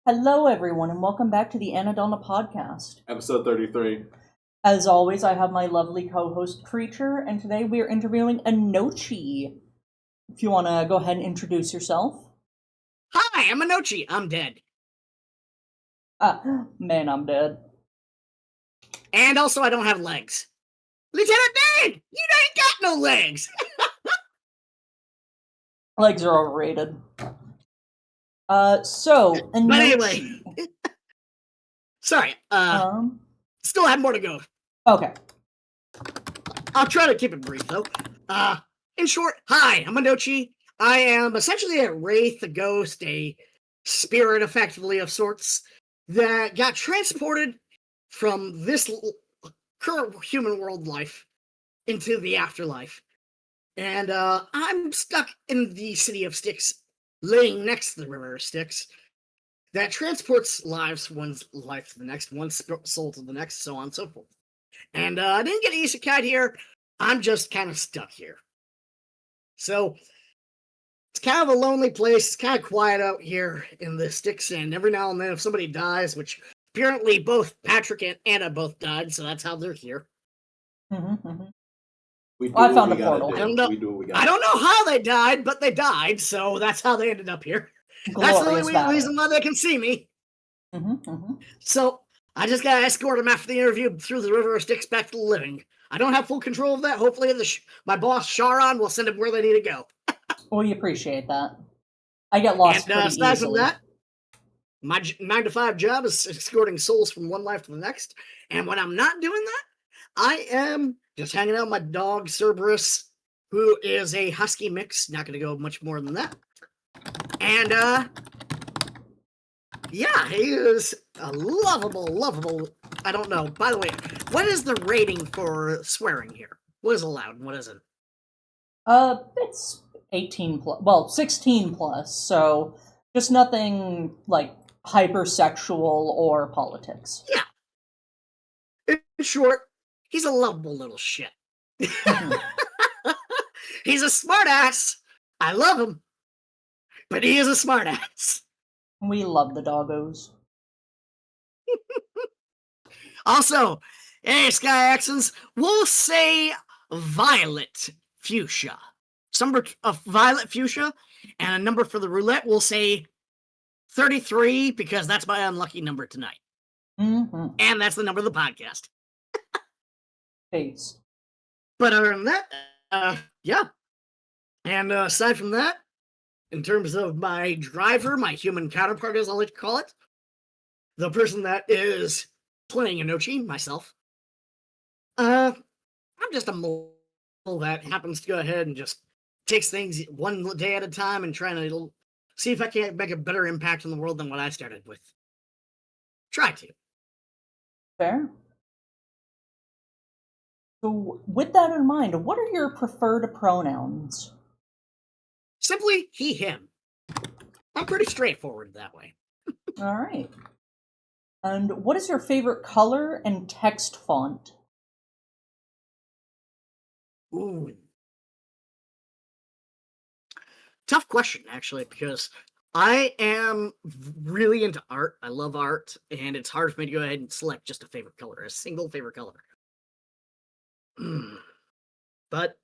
Hello, everyone, and welcome back to the Annadelna podcast. Episode 33. As always, I have my lovely co-host Creature, and today we are interviewing Inochi. If you want to go ahead and introduce yourself. Hi, I'm Inochi. I'm dead. Man, I'm dead. And also, I don't have legs. Lieutenant Dan, you ain't got no legs. Legs are overrated. Inochi. But anyway. Sorry, still have more to go. Okay. I'll try to keep it brief, though. In short, hi, I'm Inochi. I am essentially a wraith, a ghost, a spirit, effectively, of sorts, that got transported from this current human world life into the afterlife. And I'm stuck in the city of Styx, laying next to the river of Styx, that transports lives, one's life to the next, one's soul to the next, so on and so forth. And I didn't get isekai here. I'm just kind of stuck here. So it's kind of a lonely place. It's kind of quiet out here in the Styx, and every now and then if somebody dies, which apparently both Patrick and Anna both died, so that's how they're here. I found a portal. I don't know how they died, but they died, so that's how they ended up here. That's the only reason why they can see me. So I just gotta escort them after the interview through the river of Styx back to the living. I don't have full control of that. Hopefully my boss Sharon will send them where they need to go. We appreciate that. I get lost pretty aside easily. From that, my 9-to-5 job is escorting souls from one life to the next. And when I'm not doing that, I am just hanging out with my dog Cerberus, who is a husky mix. Not going to go much more than that. And yeah, he is a lovable. I don't know. By the way, what is the rating for swearing here? What is allowed and what isn't? It's 18 plus. Well, 16 plus. So just nothing like hypersexual or politics. Yeah. In short, he's a lovable little shit. He's a smartass. I love him. But he is a smartass. We love the doggos. Also, hey, Sky Accents, we'll say violet fuchsia. Some of violet fuchsia, and a number for the roulette, we'll say 33, because that's my unlucky number tonight. And that's the number of the podcast. Peace. But other than that, yeah. And aside from that, in terms of my driver, my human counterpart, as I like to call it, the person that is playing Inochi, myself, I'm just a mole that happens to go ahead and just takes things one day at a time and trying to see if I can't make a better impact on the world than what I started with. Try to. Fair. So, with that in mind, what are your preferred pronouns? Simply he, him. I'm pretty straightforward that way. All right. And what is your favorite color and text font? Ooh. Tough question, actually, because I am really into art. I love art, and it's hard for me to go ahead and select just a favorite color, a single favorite color. But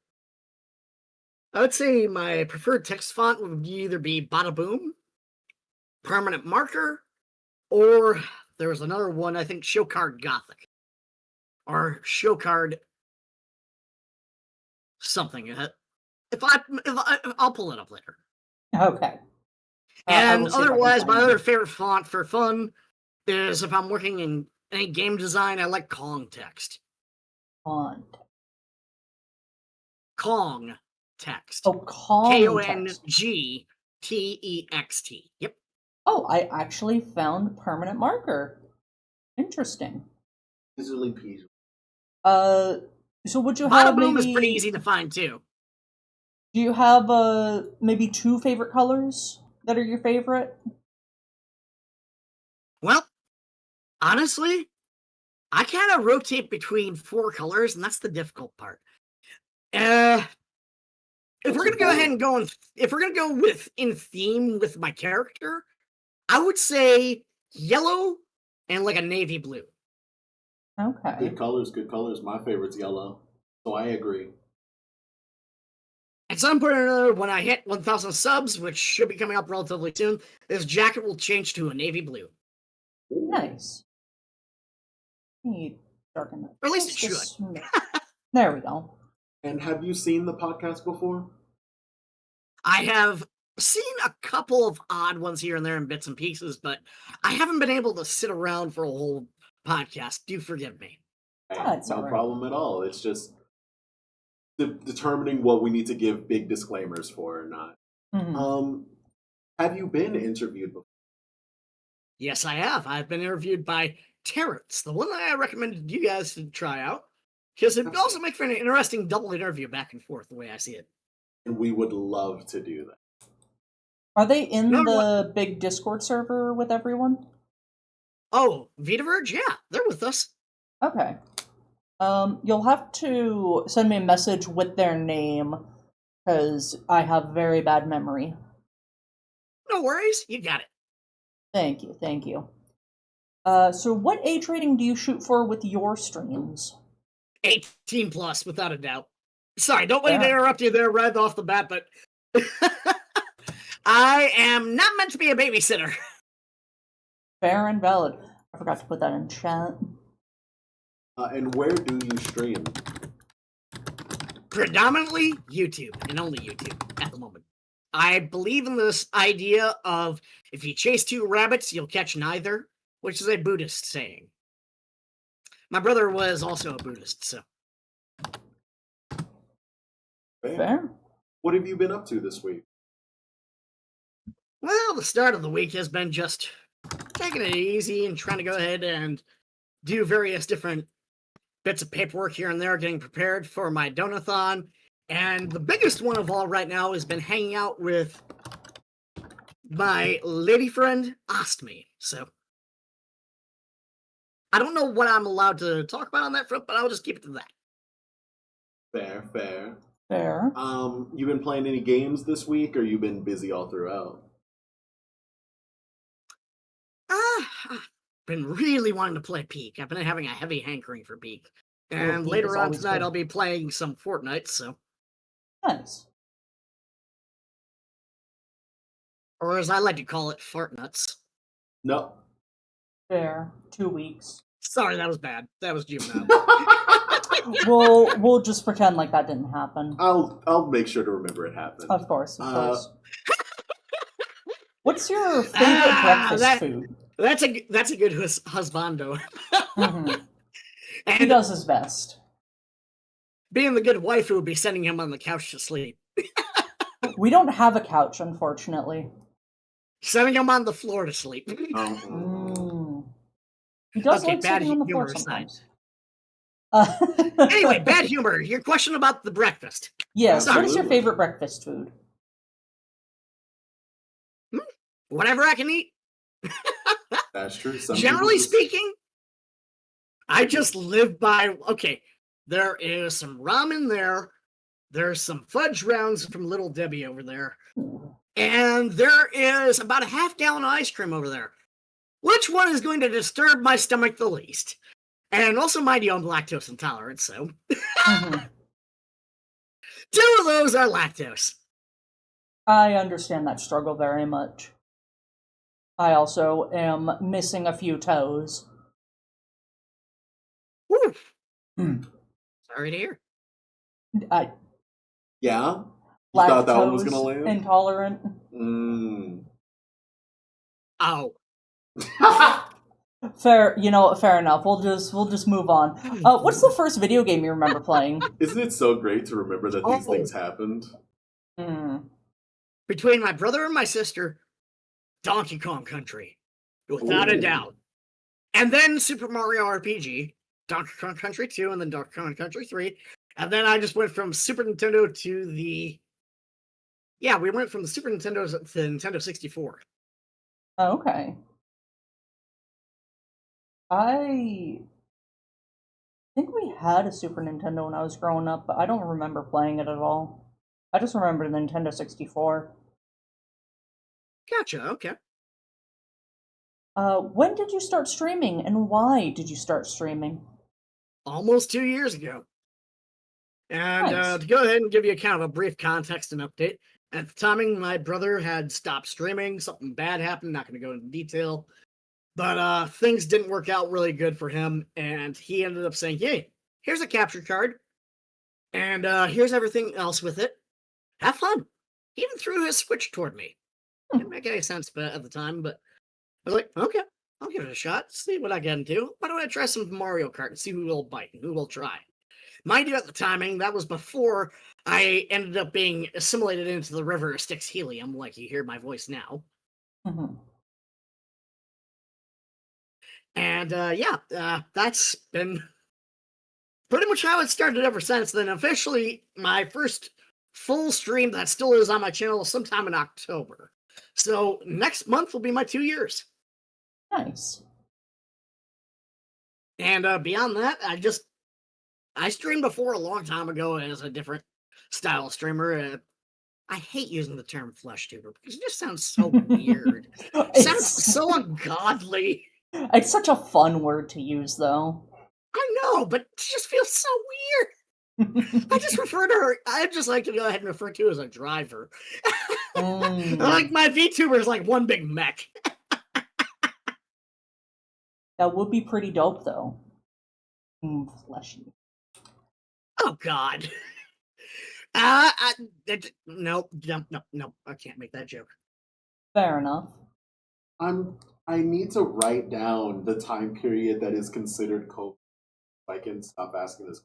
I would say my preferred text font would either be Bada Boom, Permanent Marker, or there was another one, I think Showcard Gothic, or Showcard something. I'll pull it up later. Okay. And otherwise, my other favorite font for fun is if I'm working in any game design, I like Kong text. Font. Kong text. Oh, Kong text. KONGTEXT. Yep. Oh, I actually found permanent marker. Interesting. Easily peasy. So would you have Bada Boom is pretty easy to find too. Do you have maybe two favorite colors that are your favorite? Well, honestly, I kind of rotate between 4 colors, and that's the difficult part. If we're gonna go ahead and if we're gonna go with in theme with my character, I would say yellow and like a navy blue. Okay. Good colors, good colors. My favorite's yellow. So I agree. At some point or another, when I hit 1,000 subs, which should be coming up relatively soon, this jacket will change to a navy blue. Ooh. Nice. Need darken that. Or at least it just should. a smidge. There we go. And have you seen the podcast before? I have seen a couple of odd ones here and there in bits and pieces, but I haven't been able to sit around for a whole podcast. Do forgive me. Hey, That's no all right. problem at all. It's just determining what we need to give big disclaimers for or not. Mhm. Have you been interviewed before? Yes, I have. I've been interviewed by Terrence, the one that I recommended you guys to try out, because it would also make for an interesting double interview back and forth, the way I see it. And we would love to do that. Are they in No, the big Discord server with everyone? Oh, vtuber? Yeah, they're with us. Okay. You'll have to send me a message with their name, because I have very bad memory. No worries, you got it. Thank you, thank you. So what age rating do you shoot for with your streams? 18 plus, without a doubt. Sorry, don't let me Yeah. interrupt you there right off the bat, but I am not meant to be a babysitter. Fair and valid. I forgot to put that in chat. And where do you stream? Predominantly YouTube, and only YouTube at the moment. I believe in this idea of if you chase two rabbits, you'll catch neither, which is a Buddhist saying. My brother was also a Buddhist, so. Fair? What have you been up to this week? Well, the start of the week has been just taking it easy and trying to go ahead and do various different bits of paperwork here and there, getting prepared for my donathon. And the biggest one of all right now has been hanging out with my lady friend, Ostme. So I don't know what I'm allowed to talk about on that front, but I'll just keep it to that. Fair, fair. Fair. You been playing any games this week, or you been busy all throughout? Been really wanting to play Peak. I've been having a heavy hankering for Peak. And Peak later is on always tonight, good. I'll be playing some Fortnite, so. Nice. Or as I like to call it, fart nuts. No. Fair. 2 weeks. Sorry, that was bad. That was juvenile. We'll just pretend like that didn't happen. I'll make sure to remember it happened. Of course, of course. What's your favorite breakfast food? That's a good husbando. Mm-hmm. And He does his best. being the good wife who would be sending him on the couch to sleep. We don't have a couch, unfortunately. Sending him on the floor to sleep. He does Okay, like bad sitting on the floor humor aside. sometimes. Anyway, bad humor. Your question about the breakfast. Yes. What is your Absolutely. favorite breakfast food? Whatever I can eat. That's true. Generally speaking, I just live by, okay, there is some ramen there. There's some fudge rounds from Little Debbie over there. And there is about a half-gallon of ice cream over there. Which one is going to disturb my stomach the least? And also, mind you, I'm lactose intolerant, so. Mm-hmm. 2 of those are lactose. I understand that struggle very much. I also am missing a few toes. Woo. Mm. Sorry to hear. Yeah? You thought that one was Lactose gonna land? intolerant. Oh. Fair enough. We'll just move on. What's the first video game you remember playing? Isn't it so great to remember that these things happened? Between my brother and my sister, Donkey Kong Country. Without a doubt. And then Super Mario RPG, Donkey Kong Country 2, and then Donkey Kong Country 3. And then I just went from Super Nintendo to the... Yeah, we went from the Super Nintendo to Nintendo 64. Okay. I think we had a Super Nintendo when I was growing up, but I don't remember playing it at all. I just remember the Nintendo 64. Gotcha, okay. When did you start streaming, and why did you start streaming? Almost 2 years ago. And Nice. to go ahead and give you kind of a brief context and update, at the timing, my brother had stopped streaming. Something bad happened. Not going to go into detail, but things didn't work out really good for him, and he ended up saying, "Hey, here's a capture card, and here's everything else with it. Have fun." He even threw his Switch toward me. Didn't make any sense at the time, but I was like, "Okay, I'll give it a shot. See what I get into. Why don't I try some Mario Kart and see who will bite and who will try?" Mind you, at the timing, that was before I ended up being assimilated into the river of Styx helium, like you hear my voice now. Mhm. And that's been pretty much how it started ever since. Then officially, my first full stream that still is on my channel sometime in October. So next month will be my 2 years. Nice. And beyond that, I streamed before a long time ago as a different style streamer. I hate using the term flesh tuber because it just sounds so weird. It sounds so ungodly. It's such a fun word to use, though. I know, but it just feels so weird. I just like to go ahead and refer to as a driver. Like my VTuber is like one big mech. That would be pretty dope, though. Fleshy. Oh God. No, I can't make that joke. Fair enough. I need to write down the time period that is considered COVID. I can stop asking this.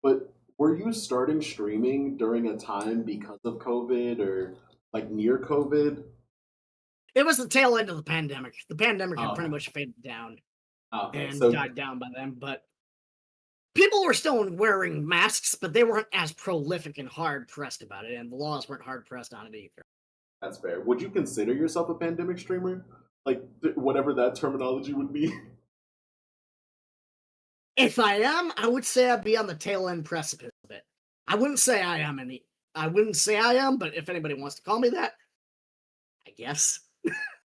But were you starting streaming during a time because of COVID or like near COVID? It was the tail end of the pandemic. The pandemic had Oh, pretty much faded down okay. and So died down by then, but people were still wearing masks, but they weren't as prolific and hard pressed about it, and the laws weren't hard pressed on it either. that's fair. Would you consider yourself a pandemic streamer? Like whatever that terminology would be? If I am, I would say I'd be on the tail end precipice of it. I wouldn't say I am, but if anybody wants to call me that, I guess.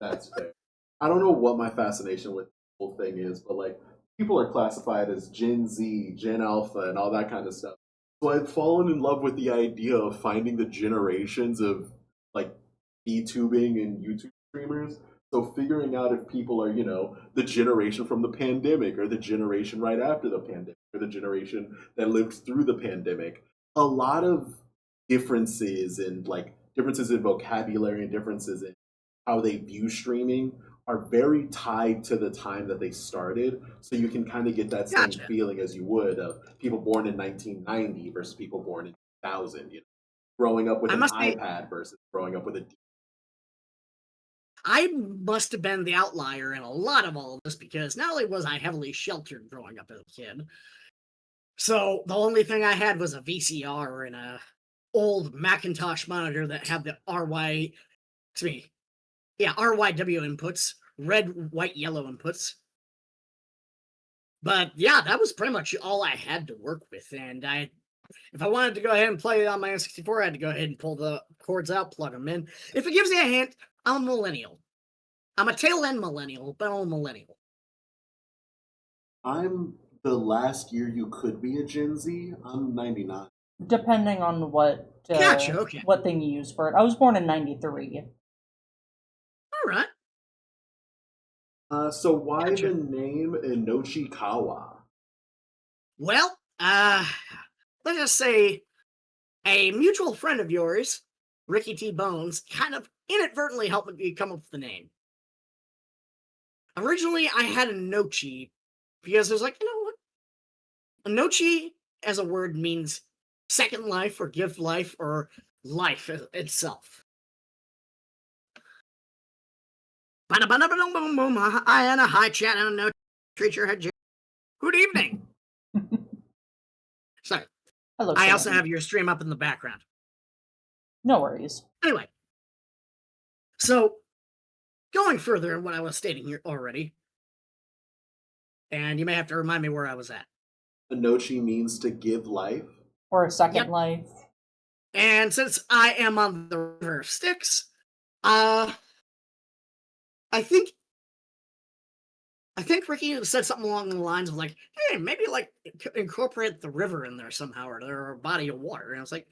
That's fair. I don't know what my fascination with the whole thing is, but like people are classified as Gen Z, Gen Alpha, and all that kind of stuff. So I've fallen in love with the idea of finding the generations of like VTubing and YouTube streamers. So figuring out if people are, the generation from the pandemic or the generation right after the pandemic or the generation that lived through the pandemic. A lot of differences in vocabulary and differences in how they view streaming are very tied to the time that they started. So you can kind of get that same Gotcha. feeling as you would of people born in 1990 versus people born in 2000, growing up with I an must be iPad versus growing up with a. I must have been the outlier in a lot of all of this because not only was I heavily sheltered growing up as a kid, so the only thing I had was a VCR and a old Macintosh monitor that had the RYW inputs, red, white, yellow inputs. But yeah, that was pretty much all I had to work with. And if I wanted to go ahead and play it on my N64, I had to go ahead and pull the cords out, plug them in. If it gives you a hint, I'm a millennial. I'm a tail end millennial, but I'm a millennial. I'm the last year you could be a Gen Z. I'm 99. Depending on Gotcha, okay. what thing you use for it. I was born in 93. All right. So why Gotcha. the name Inochi Kawa? Well, let's just say a mutual friend of yours, Ricky T. Bones, kind of inadvertently helped me come up with the name. Originally, I had Inochi because I was like, you know what? Inochi as a word means second life or gift life or life itself. I had a high chat and a treacher had. Good evening. Sorry. Hello, I also Sammy. have your stream up in the background. No worries. Anyway, so going further in what I was stating here already, and you may have to remind me where I was at. Inochi means to give life. Or a second Yep. life. And since I am on the river of Styx, I think I think Ricky said something along the lines of like, "Hey, maybe like incorporate the river in there somehow, or a body of water." And I was like,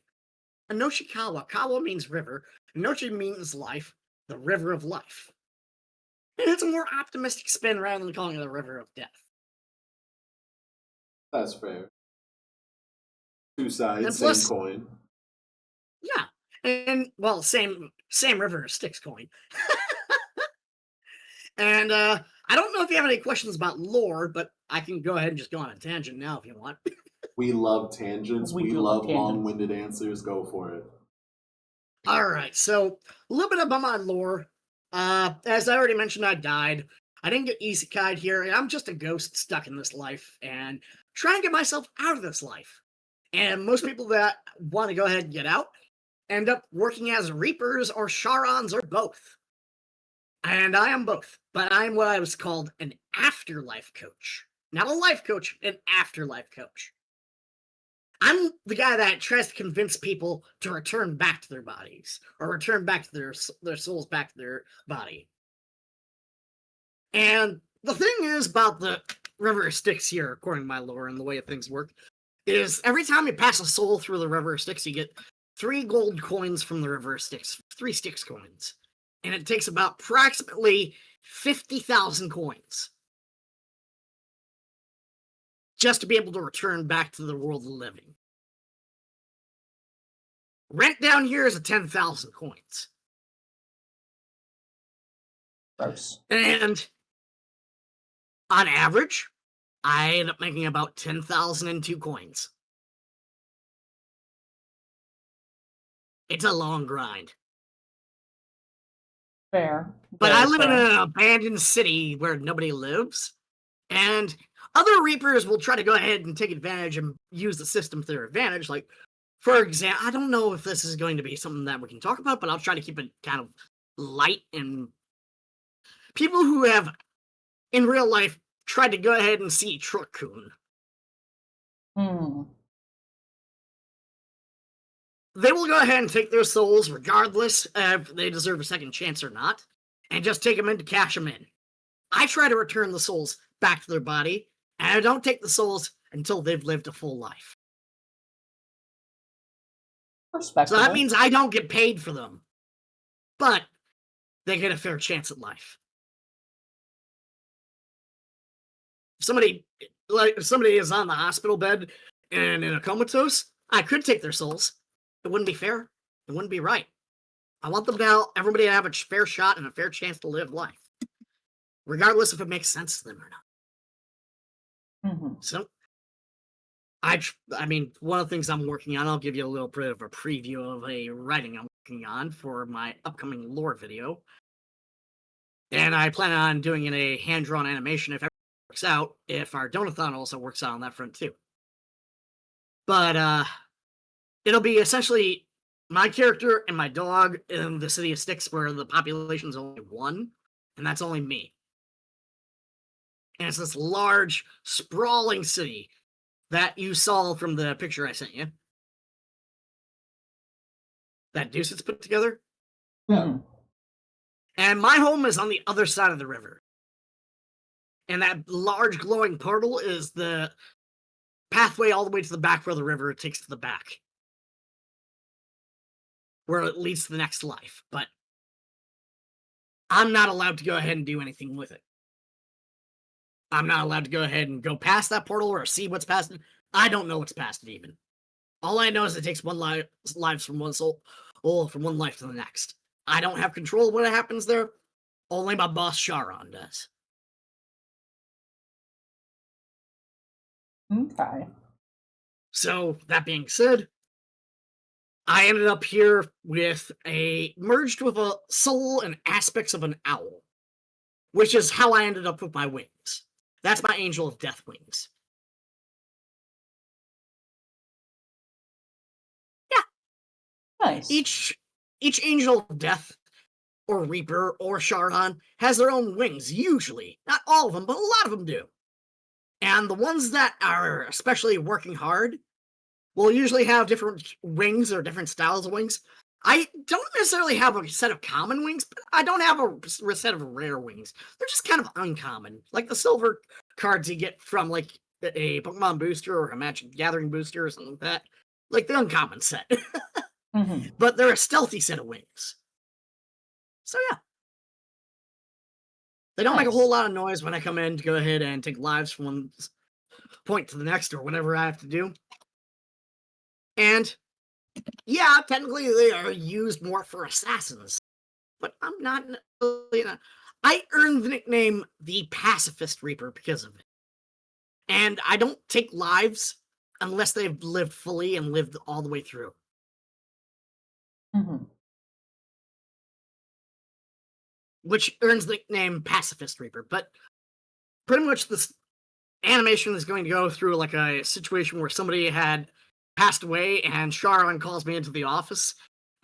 "Anoshikawa. Kawa means river. Inochi means life. The river of life." And it's a more optimistic spin rather than calling it the river of death. That's fair. Two sides, And same plus, coin. yeah, and well, same river as Styx coin. And I don't know if you have any questions about lore, but I can go ahead and just go on a tangent now if you want. We love tangents. We We do love love tangents. long-winded answers. Go for it. All right, so a little bit about my lore. As I already mentioned, I died. I didn't get isekai'd here, and I'm just a ghost stuck in this life and trying to get myself out of this life. And most people that want to go ahead and get out end up working as reapers or sharons or both. And I am both, but I'm what I was called an afterlife coach. Not a life coach, an afterlife coach. I'm the guy that tries to convince people to return back to their bodies or return back to their souls back to their body. And the thing is about the River of Styx here, according to my lore and the way things work, is every time you pass a soul through the River of Styx, you get 3 gold coins from the River of Styx, 3 Styx coins. And it takes about approximately 50,000 coins just to be able to return back to the world of the living. Rent down here is 10,000 coins. Gross. And on average, I end up making about 10,002 coins. It's a long grind. Fair. But Very I live in fair. an abandoned city where nobody lives, and other Reapers will try to go ahead and take advantage and use the system to their advantage. Like, for example, I don't know if this is going to be something that we can talk about, but I'll try to keep it kind of light. And people who have, in real life, tried to go ahead and see Truck-kun. They will go ahead and take their souls, regardless if they deserve a second chance or not, and just take them in to cash them in. I try to return the souls back to their body, and I don't take the souls until they've lived a full life. So that means I don't get paid for them, but they get a fair chance at life. If somebody is on the hospital bed and in a comatose, I could take their souls. It wouldn't be fair. It wouldn't be right. I want everybody to have a fair shot and a fair chance to live life, regardless if it makes sense to them or not. So, I mean, one of the things I'm working on, I'll give you a little bit of a preview of a writing I'm working on for my upcoming lore video. And I plan on doing a hand-drawn animation if everything works out, if our donathon also works out on that front too. But, it'll be essentially my character and my dog in the city of Styx, where the population is only 1, and that's only me. And it's this large, sprawling city that you saw from the picture I sent you. That Deuce's put together. Yeah. And my home is on the other side of the river. And that large glowing portal is the pathway all the way to the back where the river takes to the back, where it leads to the next life. But I'm not allowed to go ahead and do anything with it. I'm not allowed to go ahead and go past that portal or see what's past it. I don't know what's past it even. All I know is it takes lives from one soul, from one life to the next. I don't have control of what happens there. Only my boss Sharon does. Okay. So, that being said, I ended up here merged with a soul and aspects of an owl, which is how I ended up with my wings. That's my angel of death wings. Yeah. Nice. Each angel of death, or reaper, or Sharon has their own wings, usually. Not all of them, but a lot of them do. And the ones that are especially working hard will usually have different wings or different styles of wings. I don't necessarily have a set of common wings, but I don't have a set of rare wings. They're just kind of uncommon, like the silver cards you get from like a Pokemon booster or a Magic Gathering booster or something like that. Like the uncommon set, Mm-hmm. but they're a stealthy set of wings. So yeah, they don't make a Nice. whole lot of noise when I come in to go ahead and take lives from one point to the next or whatever I have to do. And yeah, technically they are used more for assassins, but I'm not. I earned the nickname the Pacifist Reaper because of it. And I don't take lives unless they've lived fully and lived all the way through. Mm-hmm. Which earns the nickname Pacifist Reaper. But pretty much this animation is going to go through like a situation where somebody had passed away and Sharon calls me into the office,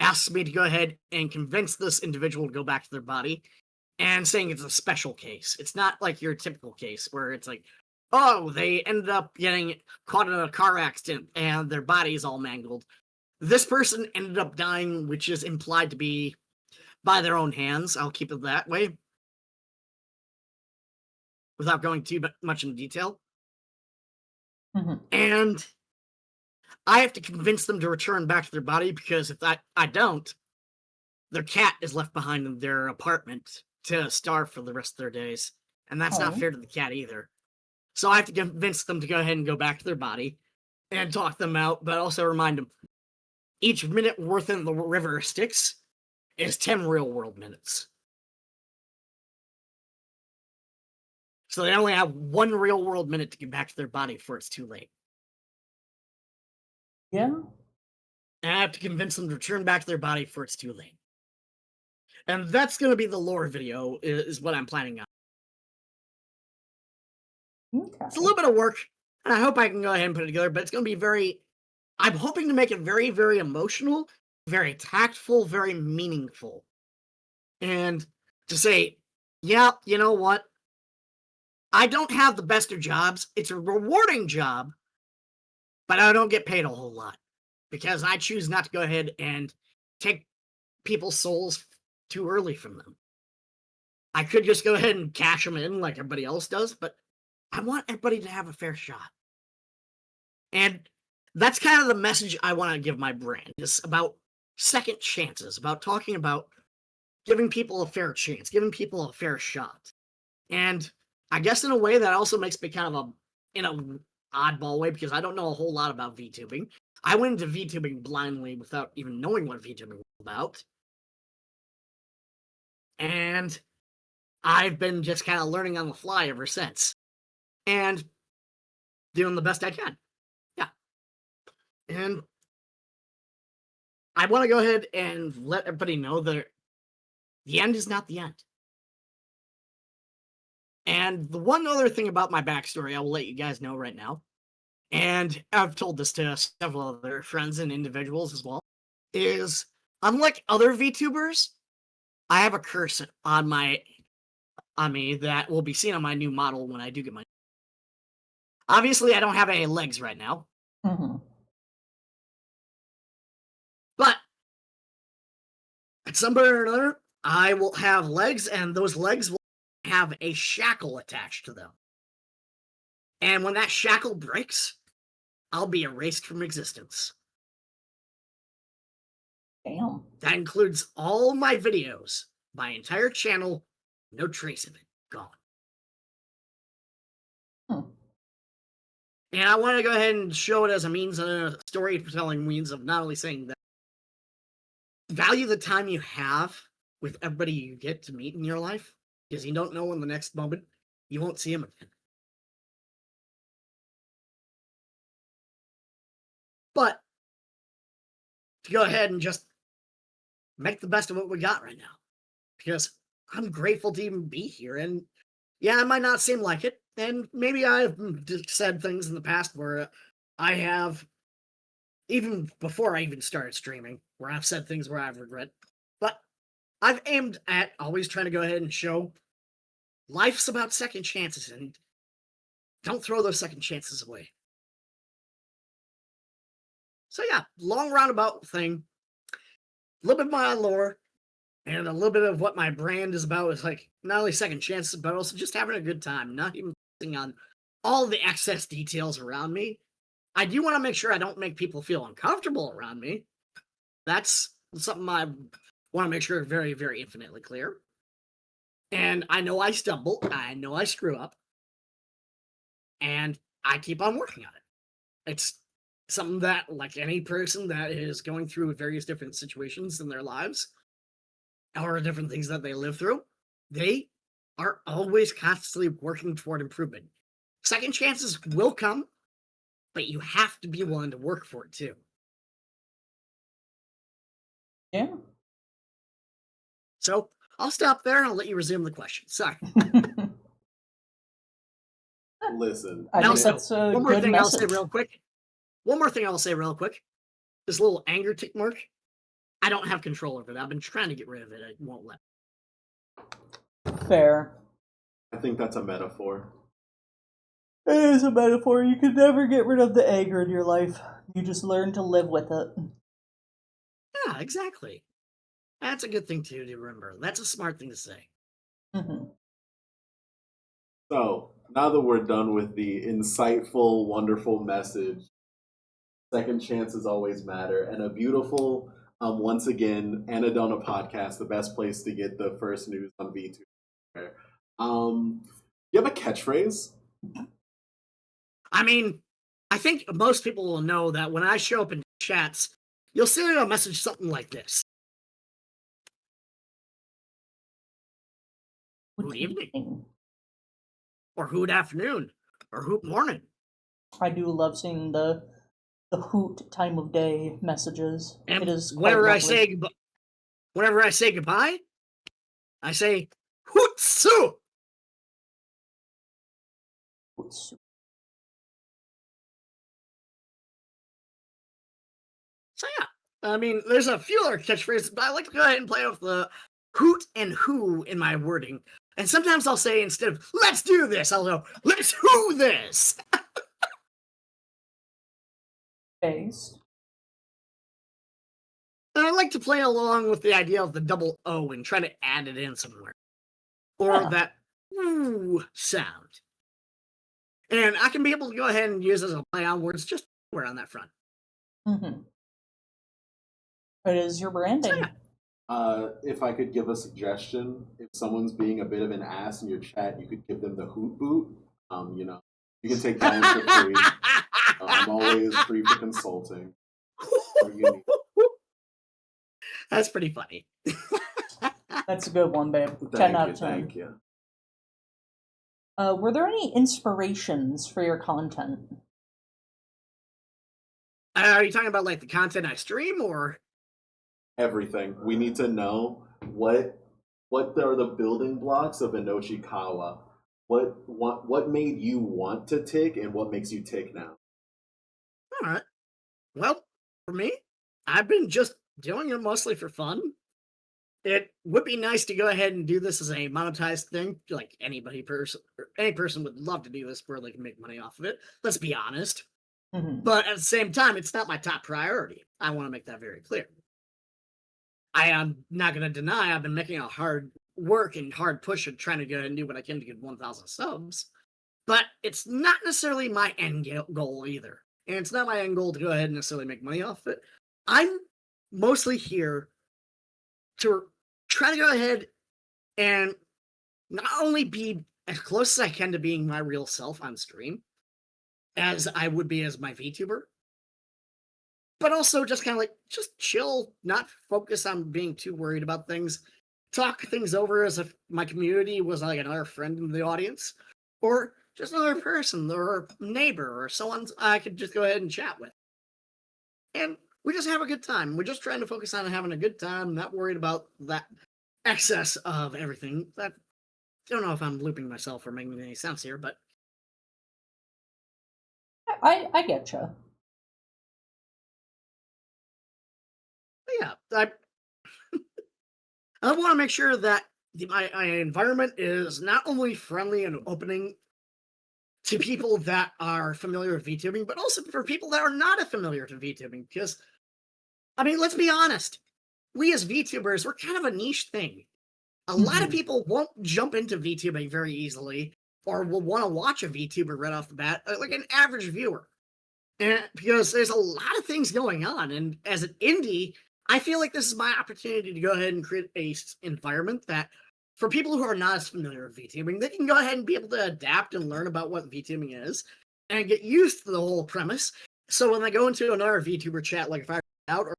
asks me to go ahead and convince this individual to go back to their body, and saying it's a special case. It's not like your typical case where it's like, oh, they ended up getting caught in a car accident and their body's all mangled. This person ended up dying, which is implied to be by their own hands. I'll keep it that way without going too much in detail. Mm-hmm. And I have to convince them to return back to their body because if I don't, their cat is left behind in their apartment to starve for the rest of their days. And that's not Oh. fair to the cat either. So I have to convince them to go ahead and go back to their body and talk them out, but also remind them each minute worth in the river Styx is 10 real world minutes. So they only have 1 real world minute to get back to their body before it's too late. Yeah. And I have to convince them to return back to their body before it's too late. And that's going to be the lore video, is what I'm planning on. Okay. It's a little bit of work, and I hope I can go ahead and put it together, but it's going to be very... I'm hoping to make it very, very emotional, very tactful, very meaningful. And to say, yeah, you know what? I don't have the best of jobs. It's a rewarding job, but I don't get paid a whole lot because I choose not to go ahead and take people's souls too early from them. I could just go ahead and cash them in like everybody else does, but I want everybody to have a fair shot. And that's kind of the message I want to give my brand. It's about second chances, about talking about giving people a fair chance, giving people a fair shot. And I guess in a way that also makes me kind of in a oddball way because I don't know a whole lot about VTubing. I went into VTubing blindly without even knowing what VTubing was about. And I've been just kind of learning on the fly ever since. And doing the best I can. Yeah. And I want to go ahead and let everybody know that the end is not the end. And the one other thing about my backstory, I will let you guys know right now, and I've told this to several other friends and individuals as well, is unlike other VTubers, I have a curse on me that will be seen on my new model when I do get my... Obviously, I don't have any legs right now. Mm-hmm. But at some point or another, I will have legs, and those legs will have a shackle attached to them. And when that shackle breaks, I'll be erased from existence. Damn. That includes all my videos, my entire channel, no trace of it, gone. Hmm. And I want to go ahead and show it as a means and a storytelling means of not only saying that value the time you have with everybody you get to meet in your life, because you don't know in the next moment you won't see them again. But to go ahead and just make the best of what we got right now, because I'm grateful to even be here. And yeah, it might not seem like it, and maybe I've said things in the past where I have, even before I even started streaming, where I've said things where I've regret, but I've aimed at always trying to go ahead and show life's about second chances, and don't throw those second chances away. So yeah, long roundabout thing. a little bit of my lore, and a little bit of what my brand is about is like not only second chances, but also just having a good time, not even focusing on all the excess details around me. I do want to make sure I don't make people feel uncomfortable around me. That's something I want to make sure very, very infinitely clear. And I know I stumble, I know I screw up, and I keep on working on it. It's something that, like any person that is going through various different situations in their lives, or different things that they live through, they are always constantly working toward improvement. Second chances will come, but you have to be willing to work for it too. Yeah. So I'll stop there and I'll let you resume the question. Sorry. Listen, I Now, think that's a one more good thing I'll say message. real quick. One more thing I'll say real quick. This little anger tick mark. I don't have control over that. I've been trying to get rid of it. I won't let. Fair. I think that's a metaphor. It is a metaphor. You can never get rid of the anger in your life. You just learn to live with it. Yeah, exactly. That's a good thing to remember. That's a smart thing to say. Mm-hmm. So, now that we're done with the insightful, wonderful message, second chances always matter, and a beautiful, once again, Annadelna podcast, the best place to get the first news on vtuber. You have a catchphrase? I mean, I think most people will know that when I show up in chats, you'll see a message something like this. Good evening. Or good afternoon. Or good morning. I do love seeing the hoot time of day messages. And it is quite whenever lovely. whenever I say goodbye, I say hootsu. So yeah, I mean, there's a few other catchphrases, but I like to go ahead and play with the hoot and who in my wording. And sometimes I'll say, instead of "let's do this," I'll go "let's who this." Based. And I like to play along with the idea of the double O and try to add it in somewhere, or Yeah. that "ooh" sound. And I can be able to go ahead and use as a play on words just anywhere on that front. Mm-hmm. It is your branding. So, yeah. If I could give a suggestion, if someone's being a bit of an ass in your chat, you could give them the hoot boot. You can take that one for free. I'm always free for consulting. That's pretty funny. That's a good one, babe. 10 out of 10. Thank you. Were there any inspirations for your content? Are you talking about like the content I stream, or everything? We need to know what are the building blocks of Inochi Kawa. What made you want to tick, and what makes you tick now? All right. Well, for me, I've been just doing it mostly for fun. It would be nice to go ahead and do this as a monetized thing. Like any person would love to do this where they can make money off of it. Let's be honest. Mm-hmm. But at the same time, it's not my top priority. I want to make that very clear. I am not going to deny I've been making a hard work and hard push of trying to go ahead and do what I can to get 1,000 subs. But it's not necessarily my end goal either. And it's not my end goal to go ahead and necessarily make money off of it. I'm mostly here to try to go ahead and not only be as close as I can to being my real self on stream, as I would be as my VTuber, but also just kind of like, just chill, not focus on being too worried about things, talk things over as if my community was like another friend in the audience, or just another person, or neighbor, or someone I could just go ahead and chat with. And we just have a good time. We're just trying to focus on having a good time, not worried about that excess of everything. That, I don't know if I'm looping myself or making any sense here, but I get you. yeah, I want to make sure that my environment is not only friendly and opening to people that are familiar with VTubing, but also for people that are not familiar to VTubing. Because, I mean, let's be honest. we as VTubers, we're kind of a niche thing. A lot of Mhm. people won't jump into VTubing very easily, or will want to watch a VTuber right off the bat, like an average viewer. And because there's a lot of things going on, and as an indie, I feel like this is my opportunity to go ahead and create a environment that, for people who are not as familiar with VTubing, they can go ahead and be able to adapt and learn about what VTubing is, and get used to the whole premise. So when they go into another VTuber chat, like if I out or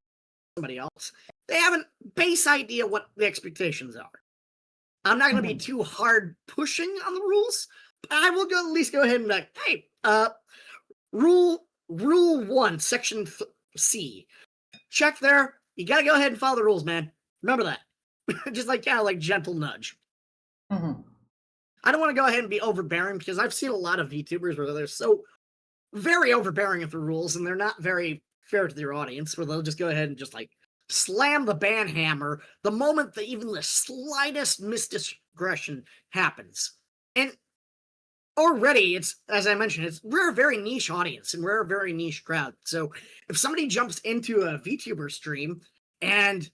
somebody else, they have a base idea what the expectations are. I'm not going to be Mhm. too hard pushing on the rules, but I will at least go ahead and be like, hey, rule 1, section C. Check there. You got to go ahead and follow the rules, man. Remember that. Just like kind of like gentle nudge. Mhm. I don't want to go ahead and be overbearing because I've seen a lot of VTubers where they're so very overbearing with the rules and they're not very fair to their audience, where they'll just go ahead and just like slam the ban hammer the moment that even the slightest misdiscretion happens. And already, it's, as I mentioned, we're a very niche audience and we're a very niche crowd. So if somebody jumps into a VTuber stream and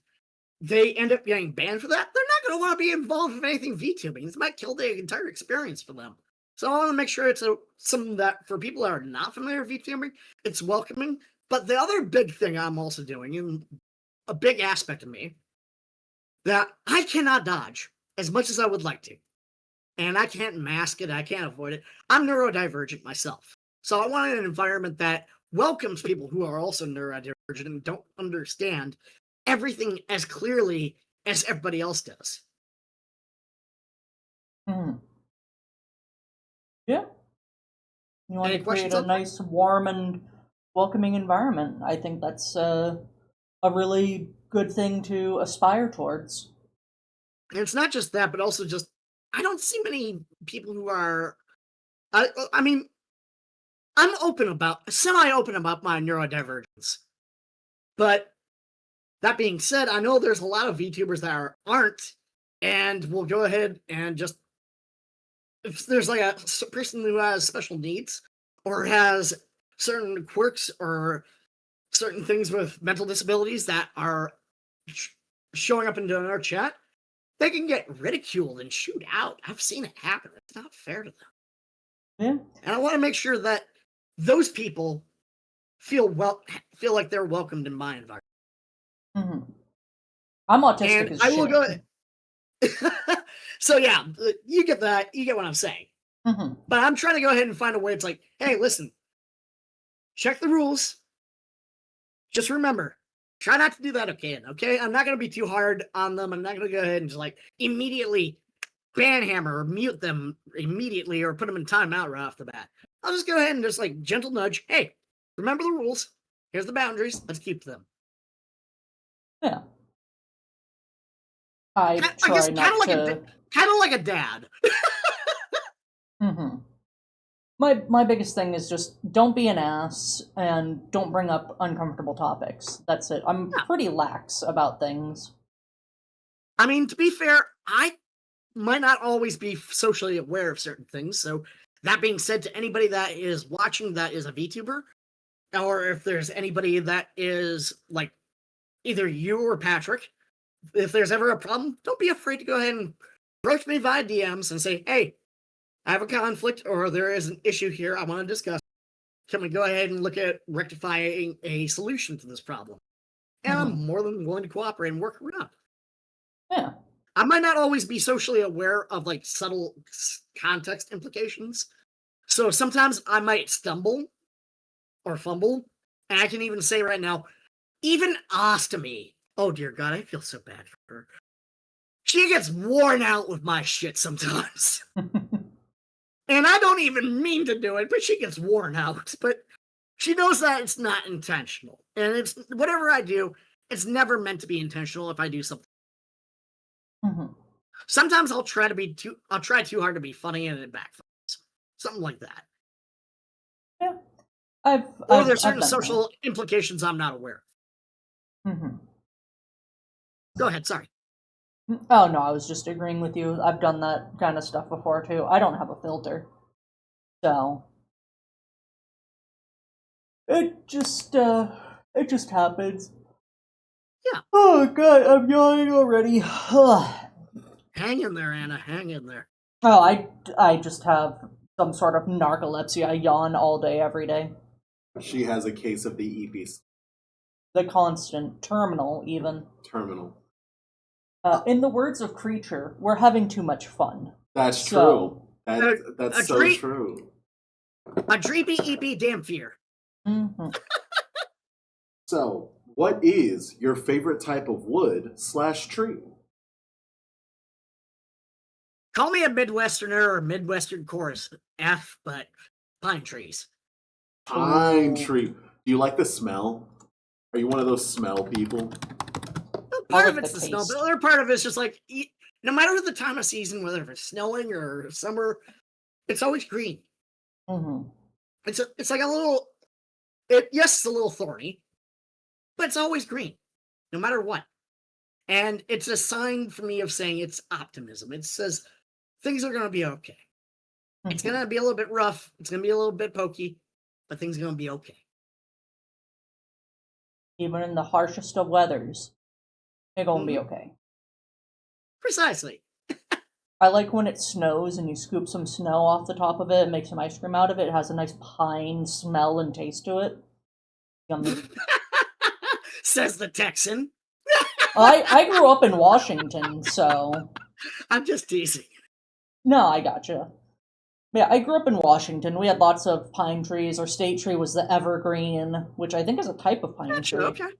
they end up getting banned for that, they're not going to want to be involved in anything VTubing. This might kill the entire experience for them. So I want to make sure it's something that, for people that are not familiar with VTubing, it's welcoming. But the other big thing I'm also doing, and a big aspect of me, that I cannot dodge as much as I would like to, and I can't mask it, I can't avoid it. I'm neurodivergent myself. So I want an environment that welcomes people who are also neurodivergent and don't understand everything as clearly as everybody else does. Mhm. Yeah. You want Any to create questions a on that? nice, warm, and welcoming environment. I think that's a really good thing to aspire towards. And it's not just that, but also just, I don't see many people who are, I mean, I'm semi-open about my neurodivergence. But that being said, I know there's a lot of VTubers that aren't, and will go ahead and just, if there's like a person who has special needs or has certain quirks or certain things with mental disabilities that are showing up into our chat, they can get ridiculed and shoot out. I've seen it happen. It's not fair to them. Yeah. And I want to make sure that those people feel like they're welcomed in my environment. Hmm. I'm autistic And as I will shit. go. So yeah, you get that. You get what I'm saying. Hmm. But I'm trying to go ahead and find a way. It's like, hey, listen, check the rules. Just remember, try not to do that again. Okay, I'm not going to be too hard on them. I'm not going to go ahead and just like immediately banhammer or mute them immediately or put them in timeout right off the bat. I'll just go ahead and just like gentle nudge. Hey, remember the rules. Here's the boundaries. Let's keep them. Yeah. I I guess try not to. kind of like a dad. Hmm. My biggest thing is just don't be an ass and don't bring up uncomfortable topics. That's it. I'm Yeah. pretty lax about things. I mean, to be fair, I might not always be socially aware of certain things. So that being said, to anybody that is watching that is a VTuber, or if there's anybody that is like either you or Patrick, if there's ever a problem, don't be afraid to go ahead and approach me via DMs and say, hey, I have a conflict or there is an issue here I want to discuss. Can we go ahead and look at rectifying a solution to this problem? And Hmm. I'm more than willing to cooperate and work around. Yeah. I might not always be socially aware of like subtle context implications. So sometimes I might stumble or fumble. And I can even say right now, even Ostomy, oh dear God, I feel so bad for her. She gets worn out with my shit sometimes. And I don't even mean to do it, but she gets worn out. But she knows that it's not intentional. And it's whatever I do, it's never meant to be intentional if I do something. Hmm. Sometimes I'll try too hard to be funny and it backfires. Something like that. Yeah. Or there's I've certain been there. social implications I'm not aware of. Hmm. Go ahead, sorry. Oh no, I was just agreeing with you. I've done that kind of stuff before too. I don't have a filter, so it just happens. Yeah. Oh god, I'm yawning already. Oh, Hang in there, Anna. Hang in there. I just have some sort of narcolepsy. I yawn all day, every day. She has a case of the EPC The constant, terminal, even. terminal. In the words of Creature, we're having too much fun. That's So, true. That's a so dream- true. A dreepy EP damn fear. mhm. So, what is your favorite type of wood/tree? Call me a Midwesterner or Midwestern chorus F, but pine trees. Pine Ooh. tree. Do you like the smell? Are you one of those smell people? Part like of it's the the snow, taste. but the other part of it's just like, no matter the time of season, whether it's snowing or summer, it's always green. Mhm. It's like a little, yes, it's a little thorny, but it's always green, no matter what. And it's a sign for me of saying it's optimism. It says things are going to be okay. It's Mhm. going to be a little bit rough. It's going to be a little bit pokey, but things are going to be okay. Even in the harshest of weathers, it's gonna be Mhm. okay. Precisely. I like when it snows and you scoop some snow off the top of it and make some ice cream out of it. It has a nice pine smell and taste to it. Yummy. Says the Texan. I grew up in Washington, so I'm just teasing. no, I gotcha. Yeah, I grew up in Washington. We had lots of pine trees. Our state tree was the evergreen, which I think is a type of pine Gotcha, tree. okay.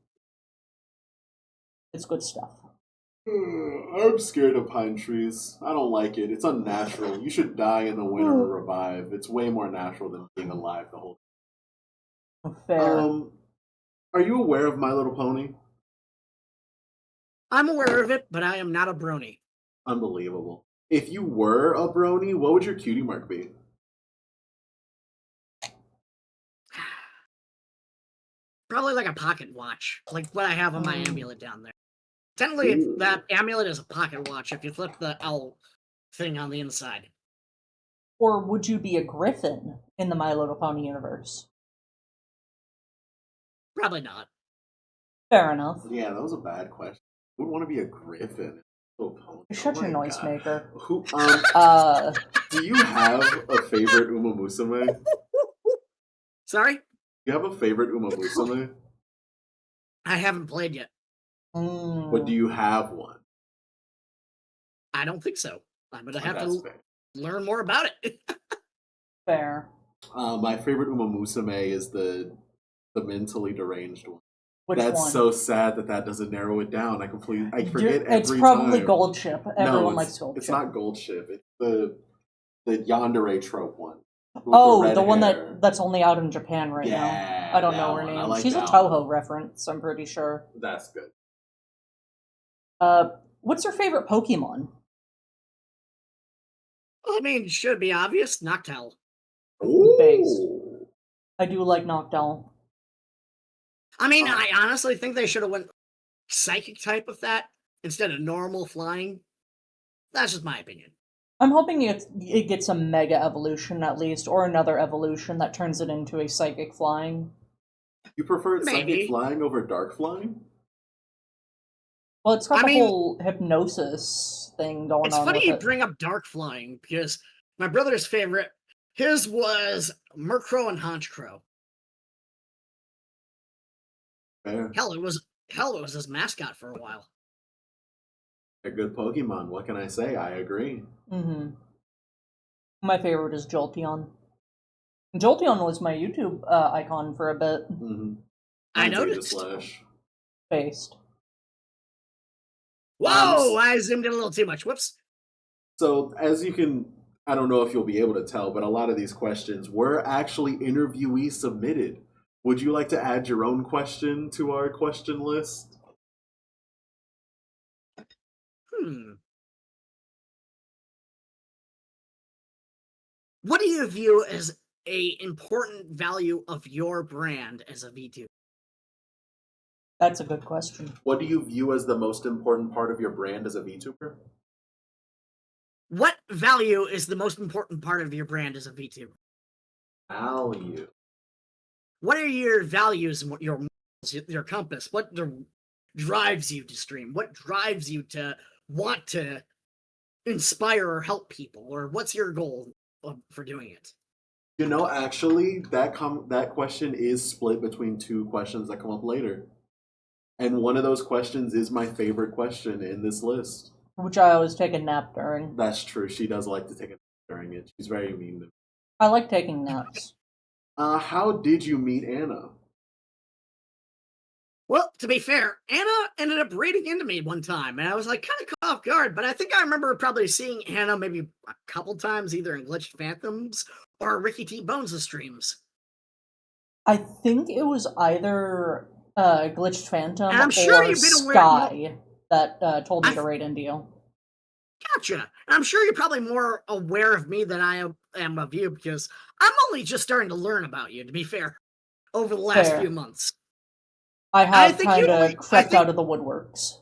It's good stuff. I'm scared of pine trees. I don't like it. It's unnatural. You should die in the winter and revive. It's way more natural than being alive the whole Fair. time. Are you aware of My Little Pony? I'm aware of it, but I am not a brony. Unbelievable. If you were a brony, what would your cutie mark be? Probably like a pocket watch, like what I have on my Mm. amulet down there. Technically, Ooh. that amulet is a pocket watch if you flip the L thing on the inside. Or would you be a griffin in the My Little Pony universe? Probably not. Fair enough. Yeah, that was a bad question. Who would want to be a griffin? Little Pony. You're such a my God. noisemaker. Who? Uh, Do you have a favorite Uma Musume? Sorry? Do you have a favorite Uma Musume? I haven't played yet. But do you have one? I don't think so. I'm going to have That's to fair. learn more about it. Fair. My favorite Uma Musume is the mentally deranged one. Which That's one? so sad that doesn't narrow it down. I forget every It's probably time. Gold Ship. Everyone likes Gold It's Ship. not Gold Ship. It's the yandere trope one. with Oh, red the one hair. that's only out in Japan right now. Yeah, I don't that know her one. I name. like She's a that Toho one. reference, I'm pretty sure. That's good. What's your favorite Pokemon? I mean, should be obvious. Noctowl. Based. Ooh. I do like Noctowl. I mean, I honestly think they should have went psychic type of that instead of normal flying. That's just my opinion. I'm hoping it gets a Mega Evolution at least, or another evolution that turns it into a Psychic Flying. You prefer Maybe. psychic flying over dark flying? Well, it's got I the mean, whole hypnosis thing going It's on funny with you it. bring up dark flying because my brother's favorite, his was Murkrow and Honchkrow. Fair. Hell, it was his mascot for a while. A good Pokemon. What can I say? I agree. Mm-hmm. My favorite is Jolteon. Jolteon was my YouTube icon for a bit. Mm-hmm. I Mine's noticed. Aegislash. Based. Whoa! I zoomed in a little too much. Whoops. So, as you can, I don't know if you'll be able to tell, but a lot of these questions were actually interviewee submitted. Would you like to add your own question to our question list? What do you view as a important value of your brand as a VTuber? That's a good question. What do you view as the most important part of your brand as a VTuber? What value is the most important part of your brand as a VTuber? Value. What are your values and what your compass? What drives you to stream? What drives you to want to inspire or help people? Or what's your goal for doing it? Actually, that question is split between two questions that come up later. And one of those questions is my favorite question in this list. Which I always take a nap during. That's true. She does like to take a nap during it. She's very mean to me. I like taking naps. How did you meet Anna? Well, to be fair, Anna ended up raiding into me one time, and I was like kind of caught off guard, but I think I remember probably seeing Anna maybe a couple times, either in Glitched Phantoms or Ricky T. Bones' streams. I think it was either Glitched Phantom And I'm sure or you've been Sky that told me to raid into you. Gotcha. And I'm sure you're probably more aware of me than I am of you, because I'm only just starting to learn about you, to be fair, over the last few months. I have kind of crept out of the woodworks.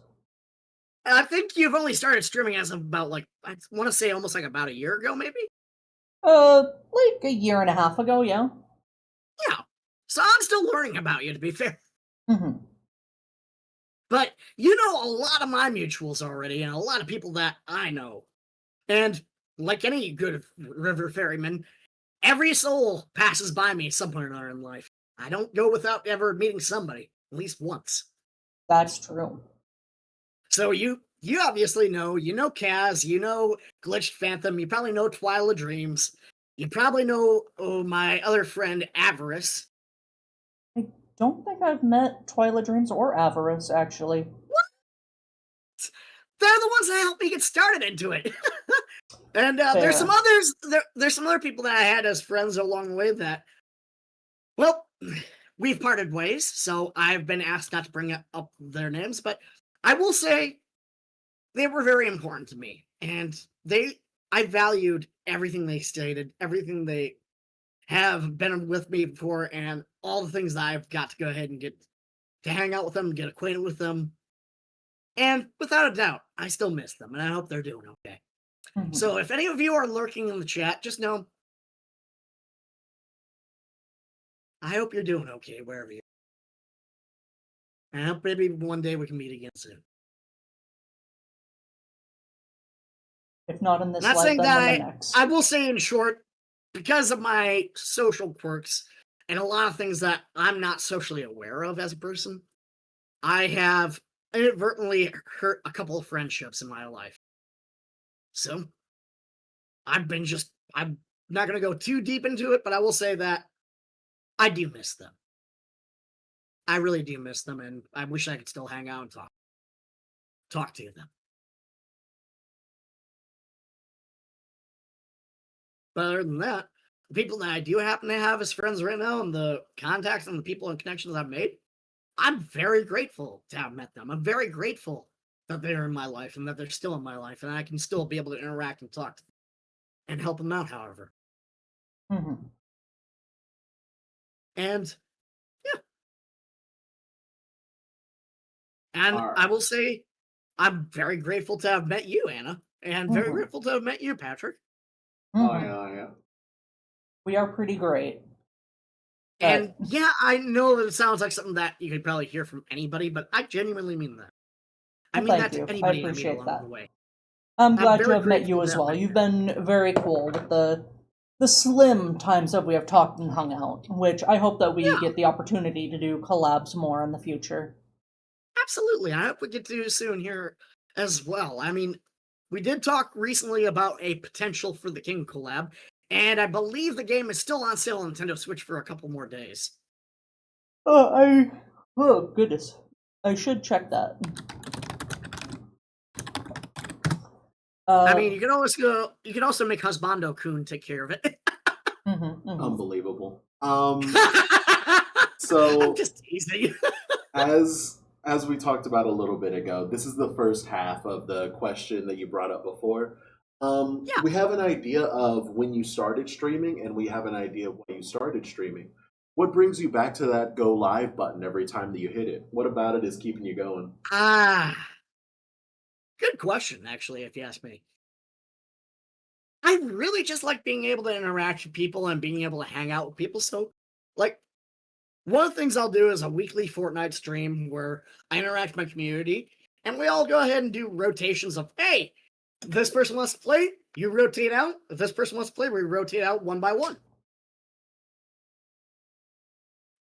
I think you've only started streaming as of about, like, I want to say almost like about a year ago, maybe? Like a year and a half ago, yeah. Yeah. So I'm still learning about you, to be fair. Mm-hmm. But you know a lot of my mutuals already, and a lot of people that I know. And like any good river ferryman, every soul passes by me at some point or another in life. I don't go without ever meeting somebody, at least once. That's true. So you obviously know, Kaz, you know Glitched Phantom, you probably know Twilight Dreams, you probably know my other friend Avarice. I don't think I've met Twilight Dreams or Avarice, actually. What? They're the ones that helped me get started into it. And there's some others. There's some other people that I had as friends along the way that, well, we've parted ways. So I've been asked not to bring up their names, but I will say they were very important to me, and I valued everything they stated, everything they have been with me before, and all the things that I've got to go ahead and get to hang out with them, get acquainted with them. And without a doubt, I still miss them, and I hope they're doing okay. Mm-hmm. So if any of you are lurking in the chat, just know I hope you're doing okay wherever you are. And I hope maybe one day we can meet again soon. If not in this life, then in the next. I will say in short, because of my social quirks and a lot of things that I'm not socially aware of as a person, I have inadvertently hurt a couple of friendships in my life. So I'm not going to go too deep into it, but I will say that I do miss them. I really do miss them, and I wish I could still hang out and talk to them. But other than that, the people that I do happen to have as friends right now, and the contacts and the people and connections I've made, I'm very grateful to have met them. I'm very grateful that they're in my life and that they're still in my life, and I can still be able to interact and talk to them and help them out, however. Mm-hmm. And yeah. And I will say, I'm very grateful to have met you, Anna, and very grateful to have met you, Patrick. Mm-hmm. Yeah. We are pretty great. And yeah, I know that it sounds like something that you could probably hear from anybody, but I genuinely mean that. I mean that to anybody I meet along the way. I'm glad to have met you as well. You've been very cool with the slim times that we have talked and hung out, which I hope that we get the opportunity to do collabs more in the future. Absolutely. I hope we get to soon here as well. I mean, we did talk recently about a potential for the King collab, and I believe the game is still on sale on Nintendo Switch for a couple more days. Oh goodness. I should check that. I mean, you can also make Husbando-kun take care of it. Unbelievable. So I'm just teasing. As we talked about a little bit ago, this is the first half of the question that you brought up before. We have an idea of when you started streaming, and we have an idea of why you started streaming. What brings you back to that go live button every time that you hit it? What about it is keeping you going? Good question, actually, if you ask me. I really just like being able to interact with people and being able to hang out with people. So, like, one of the things I'll do is a weekly Fortnite stream where I interact with my community, and we all go ahead and do rotations of, hey, if this person wants to play, you rotate out. If this person wants to play, we rotate out one by one.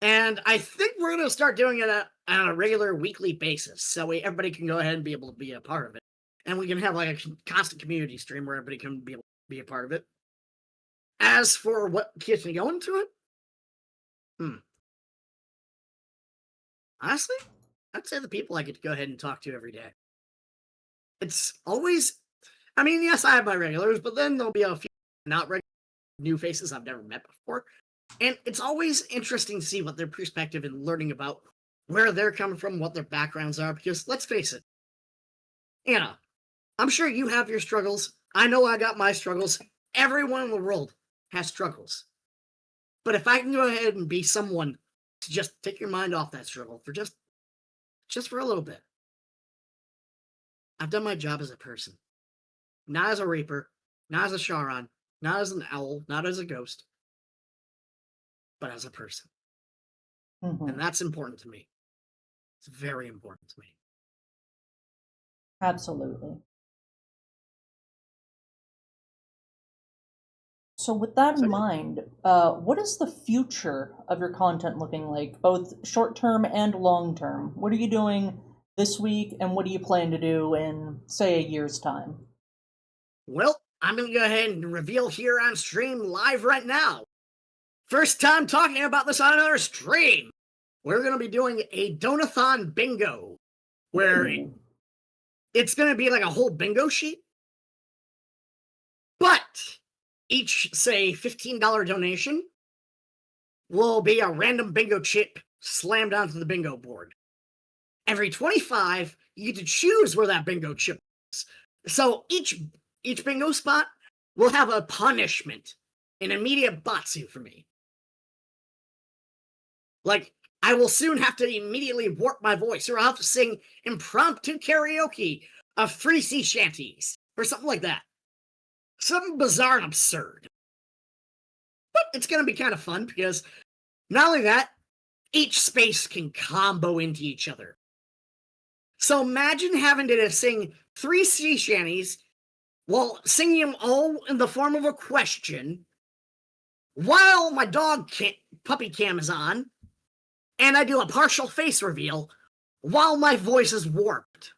And I think we're going to start doing it on a regular weekly basis, so everybody can go ahead and be able to be a part of it. And we can have like a constant community stream where everybody can be able to be a part of it. As for what keeps me going to it, honestly, I'd say the people I get to go ahead and talk to every day. It's always, I mean, yes, I have my regulars, but then there'll be a few not regular new faces I've never met before. And it's always interesting to see what their perspective and learning about where they're coming from, what their backgrounds are, because let's face it, Anna, I'm sure you have your struggles. I know I got my struggles. Everyone in the world has struggles. But if I can go ahead and be someone to just take your mind off that struggle for just for a little bit, I've done my job as a person. Not as a reaper, not as a Charon, not as an owl, not as a ghost, but as a person. Mm-hmm. And that's important to me. It's very important to me. Absolutely. So with that in mind, what is the future of your content looking like, both short-term and long-term? What are you doing this week, and what do you plan to do in, say, a year's time? Well, I'm going to go ahead and reveal here on stream live right now. First time talking about this on another stream. We're going to be doing a Donathon bingo, where it's going to be like a whole bingo sheet. But each, say, $15 donation will be a random bingo chip slammed onto the bingo board. Every 25, you get to choose where that bingo chip is. So each bingo spot will have a punishment, an immediate batsu for me. Like, I will soon have to immediately warp my voice, or I'll have to sing impromptu karaoke of 3 sea shanties, or something like that. Something bizarre and absurd. But it's going to be kind of fun, because not only that, each space can combo into each other. So imagine having to sing 3 sea shanties while singing them all in the form of a question, while my puppy cam is on, and I do a partial face reveal while my voice is warped.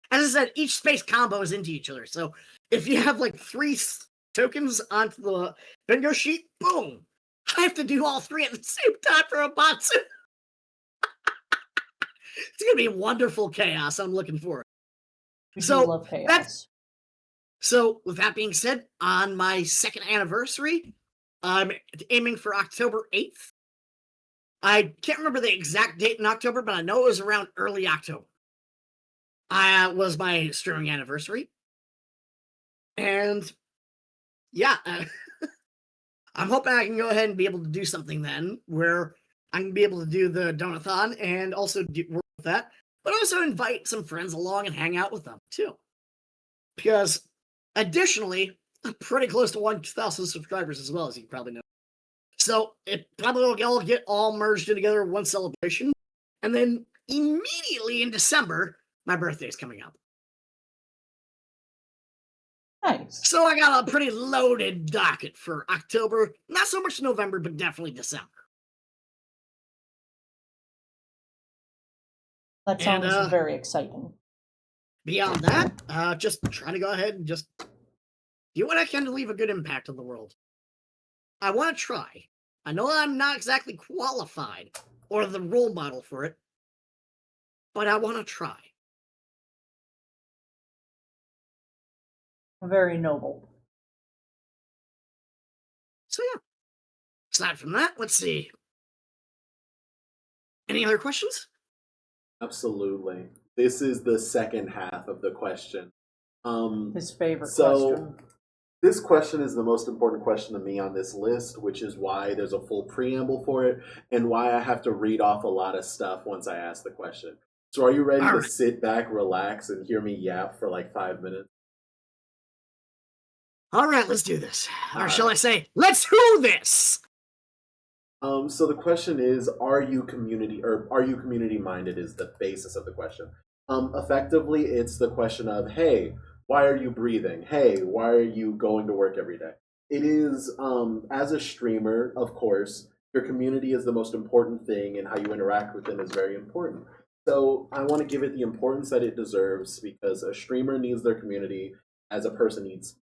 As I said, each space combos into each other. So if you have like 3 tokens onto the bingo sheet, boom! I have to do all 3 at the same time for a batsu. It's going to be wonderful chaos. I'm looking forward. We do love chaos. So with that being said, on my 2nd anniversary, I'm aiming for October 8th. I can't remember the exact date in October, but I know it was around early October. Was my streaming anniversary. And yeah, I'm hoping I can go ahead and be able to do something then where I can be able to do the Donathon and also work with that, but also invite some friends along and hang out with them too. Because additionally, I'm pretty close to 1,000 subscribers as well, as you probably know. So it probably will all get merged together in one celebration. And then immediately in December, my birthday is coming up. Nice. So I got a pretty loaded docket for October. Not so much November, but definitely December. That sounds very exciting. Beyond that, just trying to go ahead and just do what I can to leave a good impact on the world. I want to try. I know I'm not exactly qualified or the role model for it, but I want to try. Very noble. So yeah. Aside from that, let's see. Any other questions? Absolutely. This is the second half of the question. His favorite question. This question is the most important question to me on this list, which is why there's a full preamble for it and why I have to read off a lot of stuff once I ask the question. So are you ready to sit back, relax, and hear me yap for like 5 minutes? All right, let's do this. Or shall I say, let's do this! So the question is, are you community minded? Is the basis of the question. Effectively, it's the question of, hey, why are you breathing? Hey, why are you going to work every day? It is, as a streamer, of course, your community is the most important thing, and how you interact with them is very important. So I want to give it the importance that it deserves because a streamer needs their community as a person needs.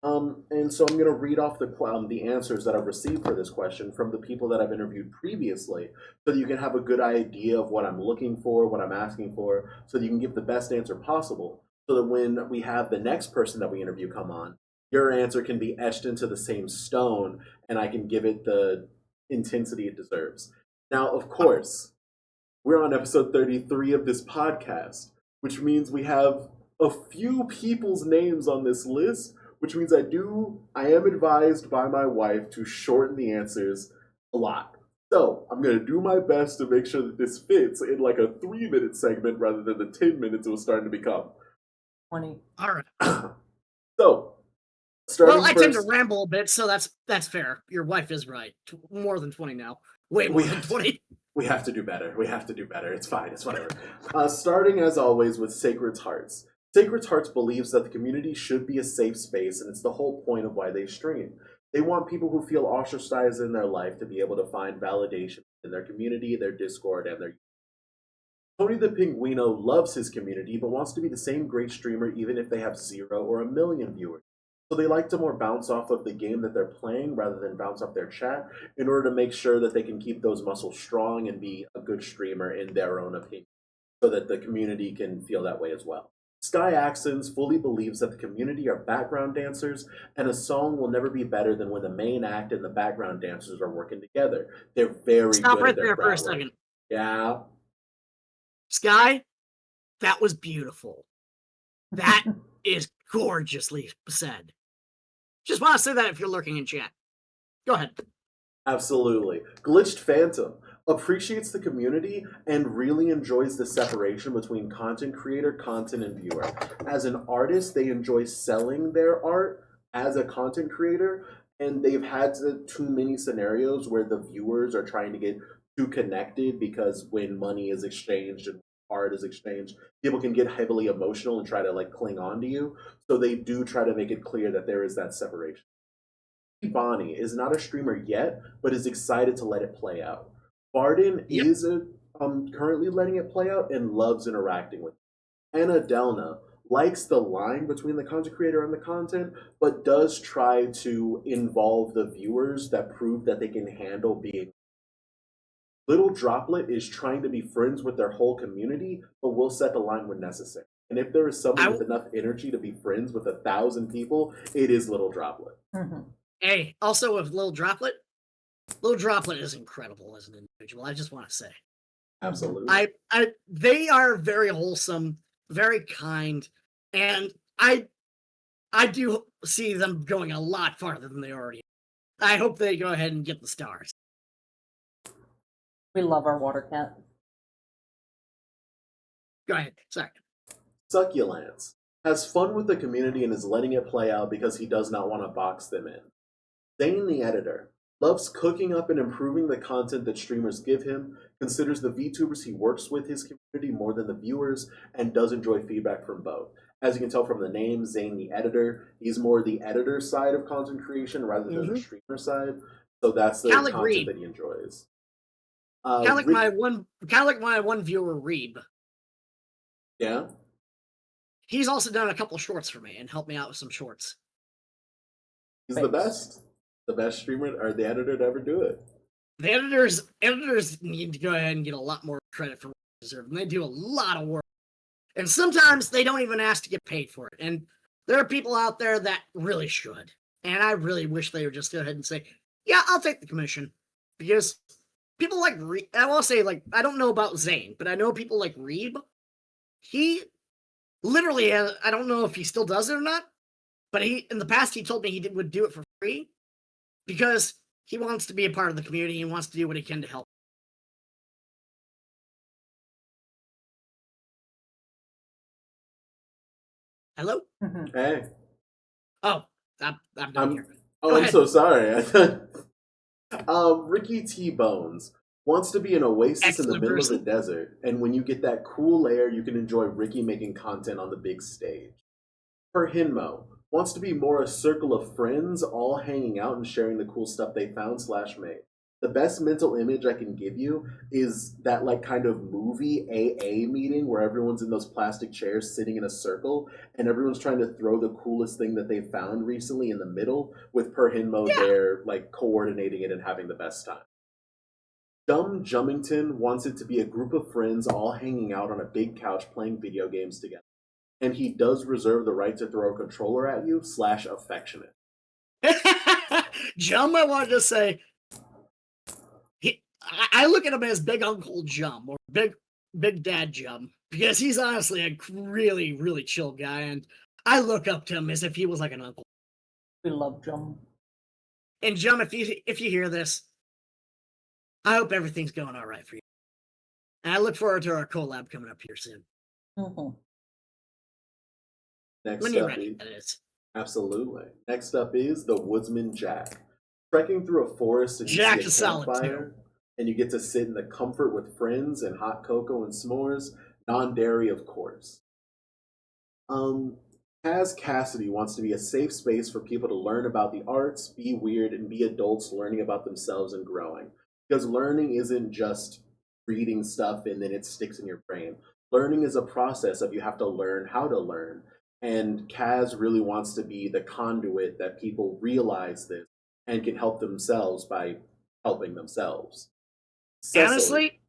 And so I'm going to read off the answers that I've received for this question from the people that I've interviewed previously, so that you can have a good idea of what I'm looking for, what I'm asking for, so that you can give the best answer possible. So that when we have the next person that we interview come on, your answer can be etched into the same stone, and I can give it the intensity it deserves. Now, of course, we're on episode 33 of this podcast, which means we have a few people's names on this list, which means I am advised by my wife to shorten the answers a lot. So I'm going to do my best to make sure that this fits in like a 3-minute segment rather than the 10 minutes it was starting to become. 20. All right. So, starting well, I first, tend to ramble a bit, so that's fair. Your wife is right. More than 20 now. Way more than 20. We have to do better. We have to do better. It's fine. It's whatever. Starting as always with Sacred's Hearts. Sacred's Hearts believes that the community should be a safe space, and it's the whole point of why they stream. They want people who feel ostracized in their life to be able to find validation in their community, their Discord, and their. Tony the Pinguino loves his community, but wants to be the same great streamer even if they have 0 or 1 million viewers. So they like to more bounce off of the game that they're playing rather than bounce off their chat in order to make sure that they can keep those muscles strong and be a good streamer in their own opinion, so that the community can feel that way as well. Sky Axons fully believes that the community are background dancers, and a song will never be better than when the main act and the background dancers are working together. They're very Stop good right at their there for a crowd work. second. Yeah. Sky, that was beautiful. That is gorgeously said. Just want to say that if you're lurking in chat. Go ahead. Absolutely. Glitched Phantom appreciates the community and really enjoys the separation between content creator, content, and viewer. As an artist, they enjoy selling their art as a content creator, and they've had too many scenarios where the viewers are trying to get too connected because when money is exchanged and art is exchanged, people can get heavily emotional and try to like cling on to you. So they do try to make it clear that there is that separation. Bonnie is not a streamer yet, but is excited to let it play out. Barden is currently letting it play out and loves interacting with it. Annadelna likes the line between the content creator and the content, but does try to involve the viewers that prove that they can handle being. Little Droplet is trying to be friends with their whole community, but will set the line when necessary. And if there is someone with enough energy to be friends with 1,000 people, it is Little Droplet. Mm-hmm. Hey, also with Little Droplet is incredible as an individual. I just want to say, absolutely. They are very wholesome, very kind, and I do see them going a lot farther than they already are. I hope they go ahead and get the stars. We love our water cat. Go ahead. Sorry. Succulents has fun with the community and is letting it play out because he does not want to box them in. Zane the editor loves cooking up and improving the content that streamers give him, considers the VTubers he works with his community more than the viewers, and does enjoy feedback from both. As you can tell from the name, Zane the editor, he's more the editor side of content creation rather than the streamer side. So that's the content that he enjoys. Kind of like my one viewer, Reeb. Yeah. He's also done a couple shorts for me and helped me out with some shorts. He's the best streamer or the editor to ever do it. The editors need to go ahead and get a lot more credit for what they deserve, and they do a lot of work. And sometimes they don't even ask to get paid for it. And there are people out there that really should. And I really wish they would just go ahead and say, yeah, I'll take the commission. Because people like Reeb, I will say, like, I don't know about Zane, but I know people like Reeb. He literally, I don't know if he still does it or not, but in the past he told me he would do it for free because he wants to be a part of the community. He wants to do what he can to help. Hello? Hey. Oh, I'm done here. Oh, I'm so sorry. Ricky T Bones wants to be an oasis in the Excellent middle of the person. desert, and when you get that cool air, you can enjoy Ricky making content on the big stage. Per Hinmo wants to be more a circle of friends, all hanging out and sharing the cool stuff they found slash made. The best mental image I can give you is that like kind of movie AA meeting where everyone's in those plastic chairs sitting in a circle and everyone's trying to throw the coolest thing that they found recently in the middle with Per Hinmo Yeah. there like coordinating it and having the best time. Dumb Jummington wants it to be a group of friends all hanging out on a big couch playing video games together. And he does reserve the right to throw a controller at you slash affectionate. Jum, I wanted to say, I look at him as Big Uncle Jum or Big Dad Jum because he's honestly a really, really chill guy, and I look up to him as if he was like an uncle. We love Jum. And Jum, if you hear this, I hope everything's going all right for you. And I look forward to our collab coming up here soon. Mm-hmm. Next When you're up ready, is, that is. absolutely. Next up is the Woodsman Jack. Trekking through a forest and you Jack see a is solid campfire, and you get to sit in the comfort with friends and hot cocoa and s'mores, non-dairy, of course. Kaz Cassidy wants to be a safe space for people to learn about the arts, be weird, and be adults learning about themselves and growing. Because learning isn't just reading stuff and then it sticks in your brain. Learning is a process of you have to learn how to learn. And Kaz really wants to be the conduit that people realize this and can help themselves by helping themselves. Cecily. Honestly,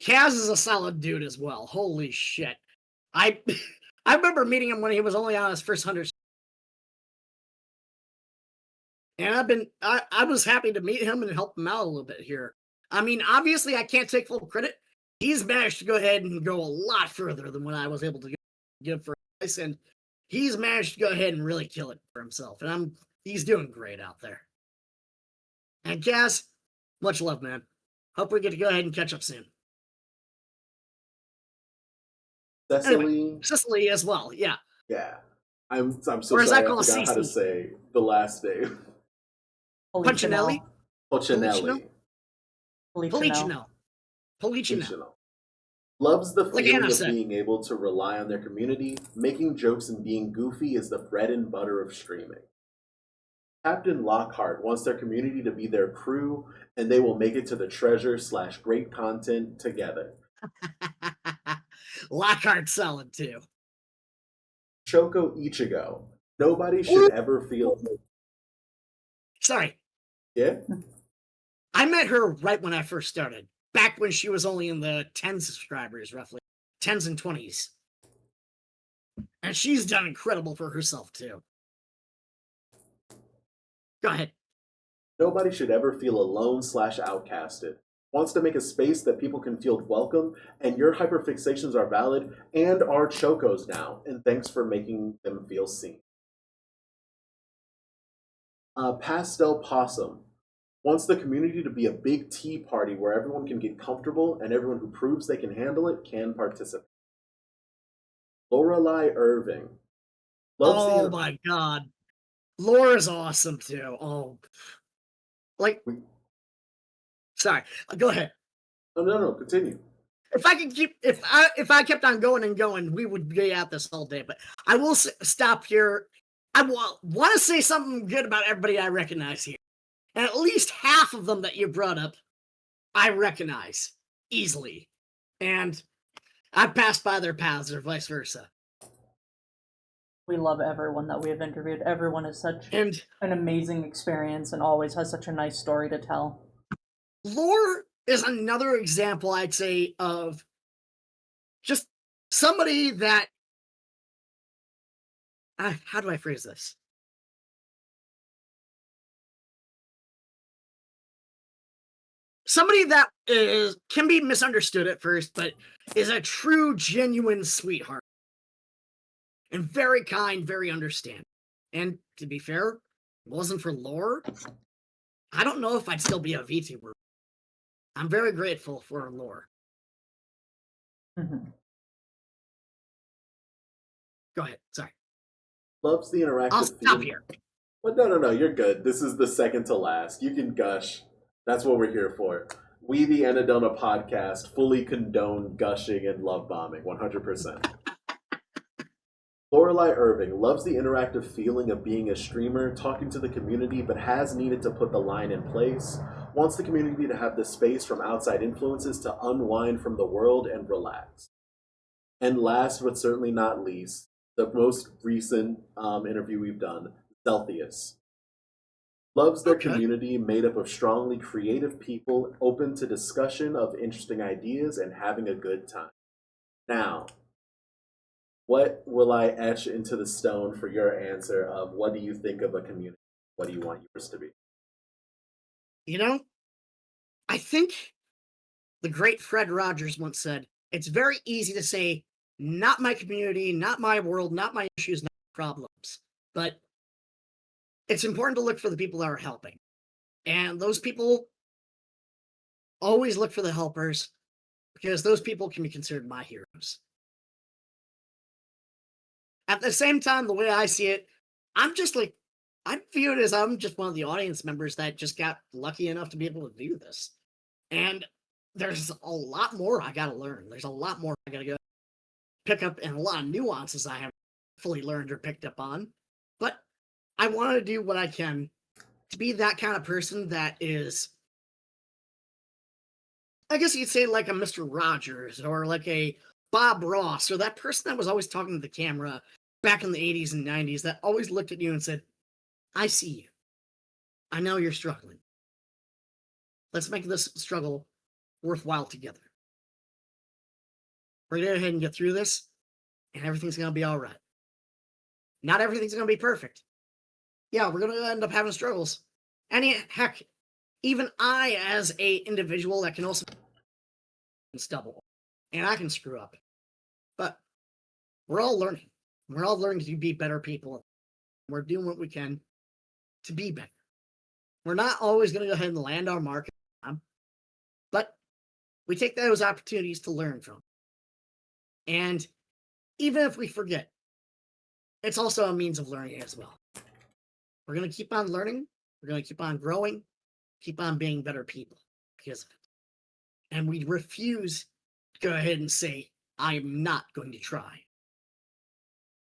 Kaz is a solid dude as well. Holy shit. I I remember meeting him when he was only on his first 100. And I was happy to meet him and help him out a little bit here. I mean, obviously I can't take full credit. He's managed to go ahead and go a lot further than what I was able to give for advice, and he's managed to go ahead and really kill it for himself. And he's doing great out there. And Kaz, much love, man. Hope we get to go ahead and catch up soon. Cecily. Anyway, Sicily as well, yeah. Yeah. I'm so Or as I sorry I call forgot how to Cece. say the last name. Punchinelli? Pocinelli. Polichinelle. Polichinelle. Loves the Like feeling Anna of said. being able to rely on their community. Making jokes and being goofy is the bread and butter of streaming. Captain Lockhart wants their community to be their crew, and they will make it to the treasure slash great content together. Lockhart's solid too. Choco Ichigo. Nobody should ever feel. Sorry. Yeah? I met her right when I first started, back when she was only in the 10 subscribers, roughly. 10s and 20s. And she's done incredible for herself too. Go ahead. Nobody should ever feel alone slash outcasted. Wants to make a space that people can feel welcome, and your hyperfixations are valid and are Chocos now, and thanks for making them feel seen. Pastel Possum wants the community to be a big tea party where everyone can get comfortable and everyone who proves they can handle it can participate. Lorelei Irving. Oh my god. Laura's awesome too. Oh. Like, sorry. Go ahead. No, continue. If I kept on going and going, we would be at this all day. But I will stop here. I want to say something good about everybody I recognize here, and at least half of them that you brought up, I recognize easily, and I passed by their paths or vice versa. We love everyone that we have interviewed. Everyone is such an amazing experience and always has such a nice story to tell. Lore is another example, I'd say, of just somebody that... how do I phrase this? Somebody that can be misunderstood at first, but is a true, genuine sweetheart. And very kind, very understanding. And to be fair, if it wasn't for Lore, I don't know if I'd still be a VTuber. I'm very grateful for Lore. Mm-hmm. Go ahead. Sorry. Loves the interactive. I'll stop here. But no, you're good. This is the second to last. You can gush. That's what we're here for. We, the Annadelna podcast, fully condone gushing and love bombing, 100%. Lorelei Irving loves the interactive feeling of being a streamer, talking to the community, but has needed to put the line in place. Wants the community to have the space from outside influences to unwind from the world and relax. And last but certainly not least, the most recent interview we've done, Celsius. Loves their community made up of strongly creative people open to discussion of interesting ideas and having a good time. Now, what will I etch into the stone for your answer of what do you think of a community? What do you want yours to be? You know, I think the great Fred Rogers once said, it's very easy to say, not my community, not my world, not my issues, not my problems. But it's important to look for the people that are helping. And those people always look for the helpers because those people can be considered my heroes. At the same time, the way I see it, I view it as I'm just one of the audience members that just got lucky enough to be able to do this. And there's a lot more I got to learn. There's a lot more I got to go pick up and a lot of nuances I haven't fully learned or picked up on. But I want to do what I can to be that kind of person that is, I guess you'd say like a Mr. Rogers or like a Bob Ross or that person that was always talking to the camera back in the 80s and 90s that always looked at you and said, I see you. I know you're struggling. Let's make this struggle worthwhile together. We're going to go ahead and get through this, and everything's going to be all right. Not everything's going to be perfect. Yeah, we're going to end up having struggles. And heck, even I, as a individual that can also stumble, and I can screw up. But we're all learning. We're all learning to be better people. We're doing what we can to be better. We're not always going to go ahead and land our mark, but we take those opportunities to learn from. And even if we forget, it's also a means of learning as well. We're going to keep on learning. We're going to keep on growing, keep on being better people because of it. And we refuse to go ahead and say, I'm not going to try.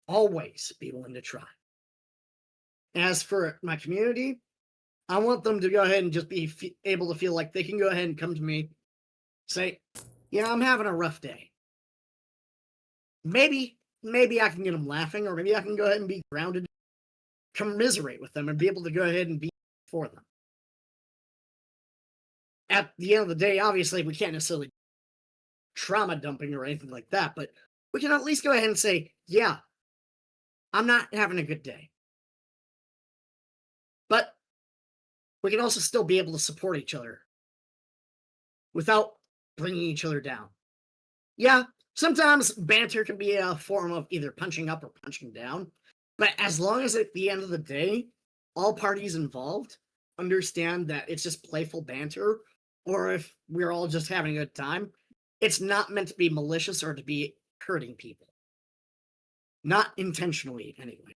Always be willing to try. As for my community, I want them to go ahead and just be able to feel like they can go ahead and come to me, say, I'm having a rough day. Maybe I can get them laughing, or maybe I can go ahead and be grounded, commiserate with them, and be able to go ahead and be for them. At the end of the day, obviously, we can't necessarily trauma dumping or anything like that, but we can at least go ahead and say, yeah, I'm not having a good day. But we can also still be able to support each other without bringing each other down. Yeah, sometimes banter can be a form of either punching up or punching down, but as long as at the end of the day, all parties involved understand that it's just playful banter, or if we're all just having a good time, it's not meant to be malicious or to be hurting people. Not intentionally, anyway.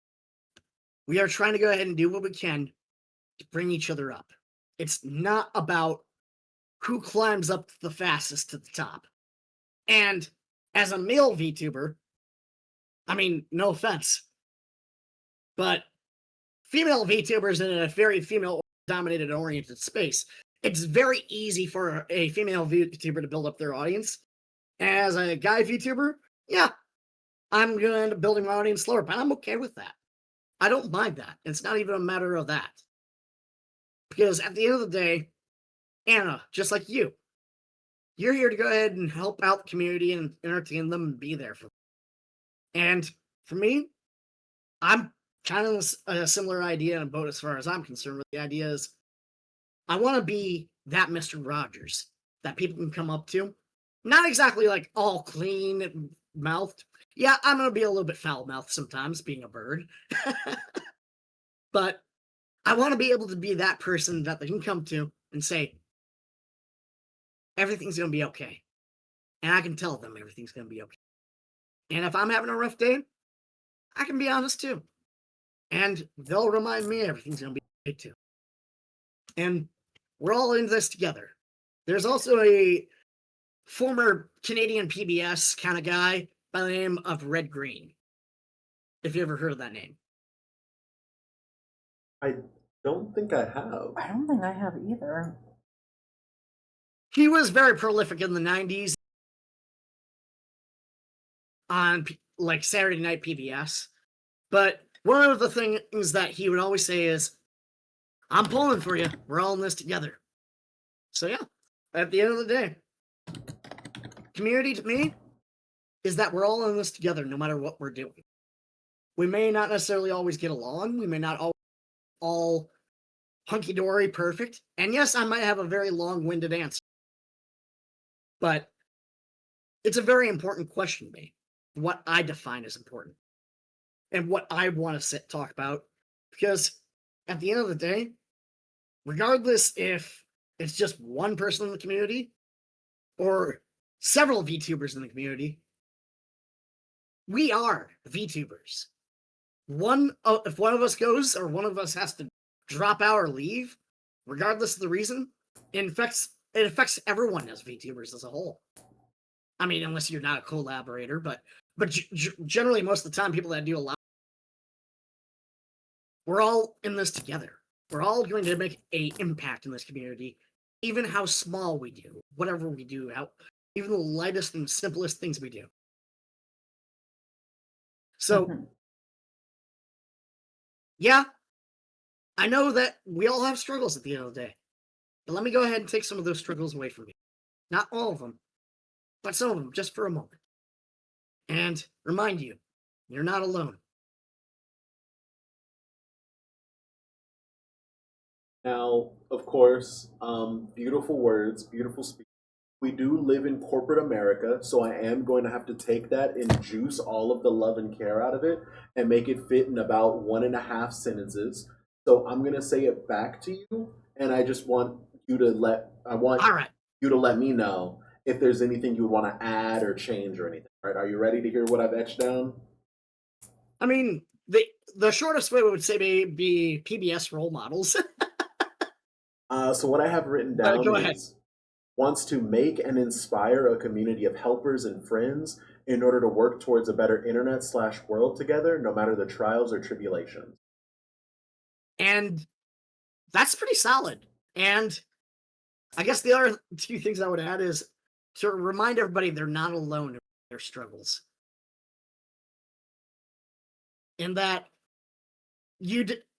We are trying to go ahead and do what we can to bring each other up. It's not about who climbs up the fastest to the top. And as a male VTuber, I mean, no offense, but female VTubers in a very female-dominated oriented space, it's very easy for a female VTuber to build up their audience. As a guy VTuber, yeah, I'm going to end up building my audience slower, but I'm okay with that. I don't mind that. It's not even a matter of that. Because at the end of the day, Anna, just like you're here to go ahead and help out the community and entertain them and be there for them. And for me, I'm kind of a similar idea in a boat as far as I'm concerned. But the idea is I want to be that Mr. Rogers that people can come up to. Not exactly like all clean mouthed. Yeah, I'm going to be a little bit foul mouthed sometimes, being a bird. But I want to be able to be that person that they can come to and say, everything's going to be okay. And I can tell them everything's going to be okay. And if I'm having a rough day, I can be honest too. and they'll remind me everything's going to be okay too. And we're all in this together. There's also a former Canadian PBS kind of guy by the name of Red Green. If you ever heard of that name. I don't think I have. I don't think I have either. He was very prolific in the 90s on like Saturday Night PBS. But one of the things that he would always say is, I'm pulling for you. We're all in this together. So yeah, at the end of the day, community to me is that we're all in this together no matter what we're doing. We may not necessarily always get along. We may not all hunky-dory perfect. And yes, I might have a very long-winded answer. But it's a very important question to me, what I define as important and what I want to talk about. Because at the end of the day, regardless if it's just one person in the community or several VTubers in the community, we are VTubers. If one of us goes or one of us has to drop out or leave, regardless of the reason, it affects everyone as VTubers as a whole. I mean, unless you're not a collaborator, but generally most of the time, people that do a lot, we're all in this together. We're all going to make an impact in this community, even how small we do, whatever we do, even the lightest and simplest things we do. So, yeah, I know that we all have struggles at the end of the day. But let me go ahead and take some of those struggles away from you. Not all of them, but some of them, just for a moment. And remind you, you're not alone. Now, of course, beautiful words, beautiful speech. We do live in corporate America, so I am going to have to take that and juice all of the love and care out of it and make it fit in about 1.5 sentences. So I'm going to say it back to you, and I just want you to you to let me know if there's anything you would want to add or change or anything. All right, are you ready to hear what I've etched down? I mean, the shortest way would say be PBS role models. So what I have written down Go ahead. is wants to make and inspire a community of helpers and friends in order to work towards a better internet/world together, no matter the trials or tribulations. And that's pretty solid. And I guess the other two things I would add is to remind everybody they're not alone in their struggles. And that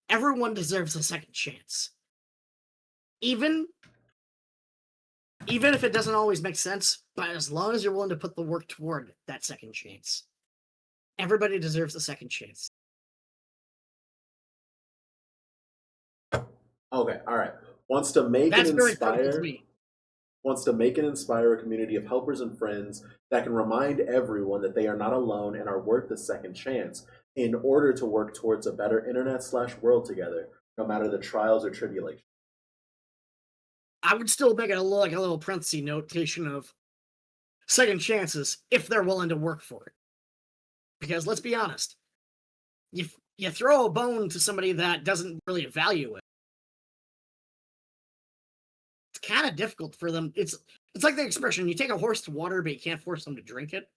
everyone deserves a second chance. Even if it doesn't always make sense, but as long as you're willing to put the work toward that second chance, everybody deserves a second chance. Okay, all right. Wants to make and inspire a community of helpers and friends that can remind everyone that they are not alone and are worth a second chance in order to work towards a better internet/world together, no matter the trials or tribulations. I would still make it a little parenthesis notation of second chances if they're willing to work for it. Because let's be honest, you throw a bone to somebody that doesn't really value it, it's kind of difficult for them. It's like the expression, you take a horse to water, but you can't force them to drink it.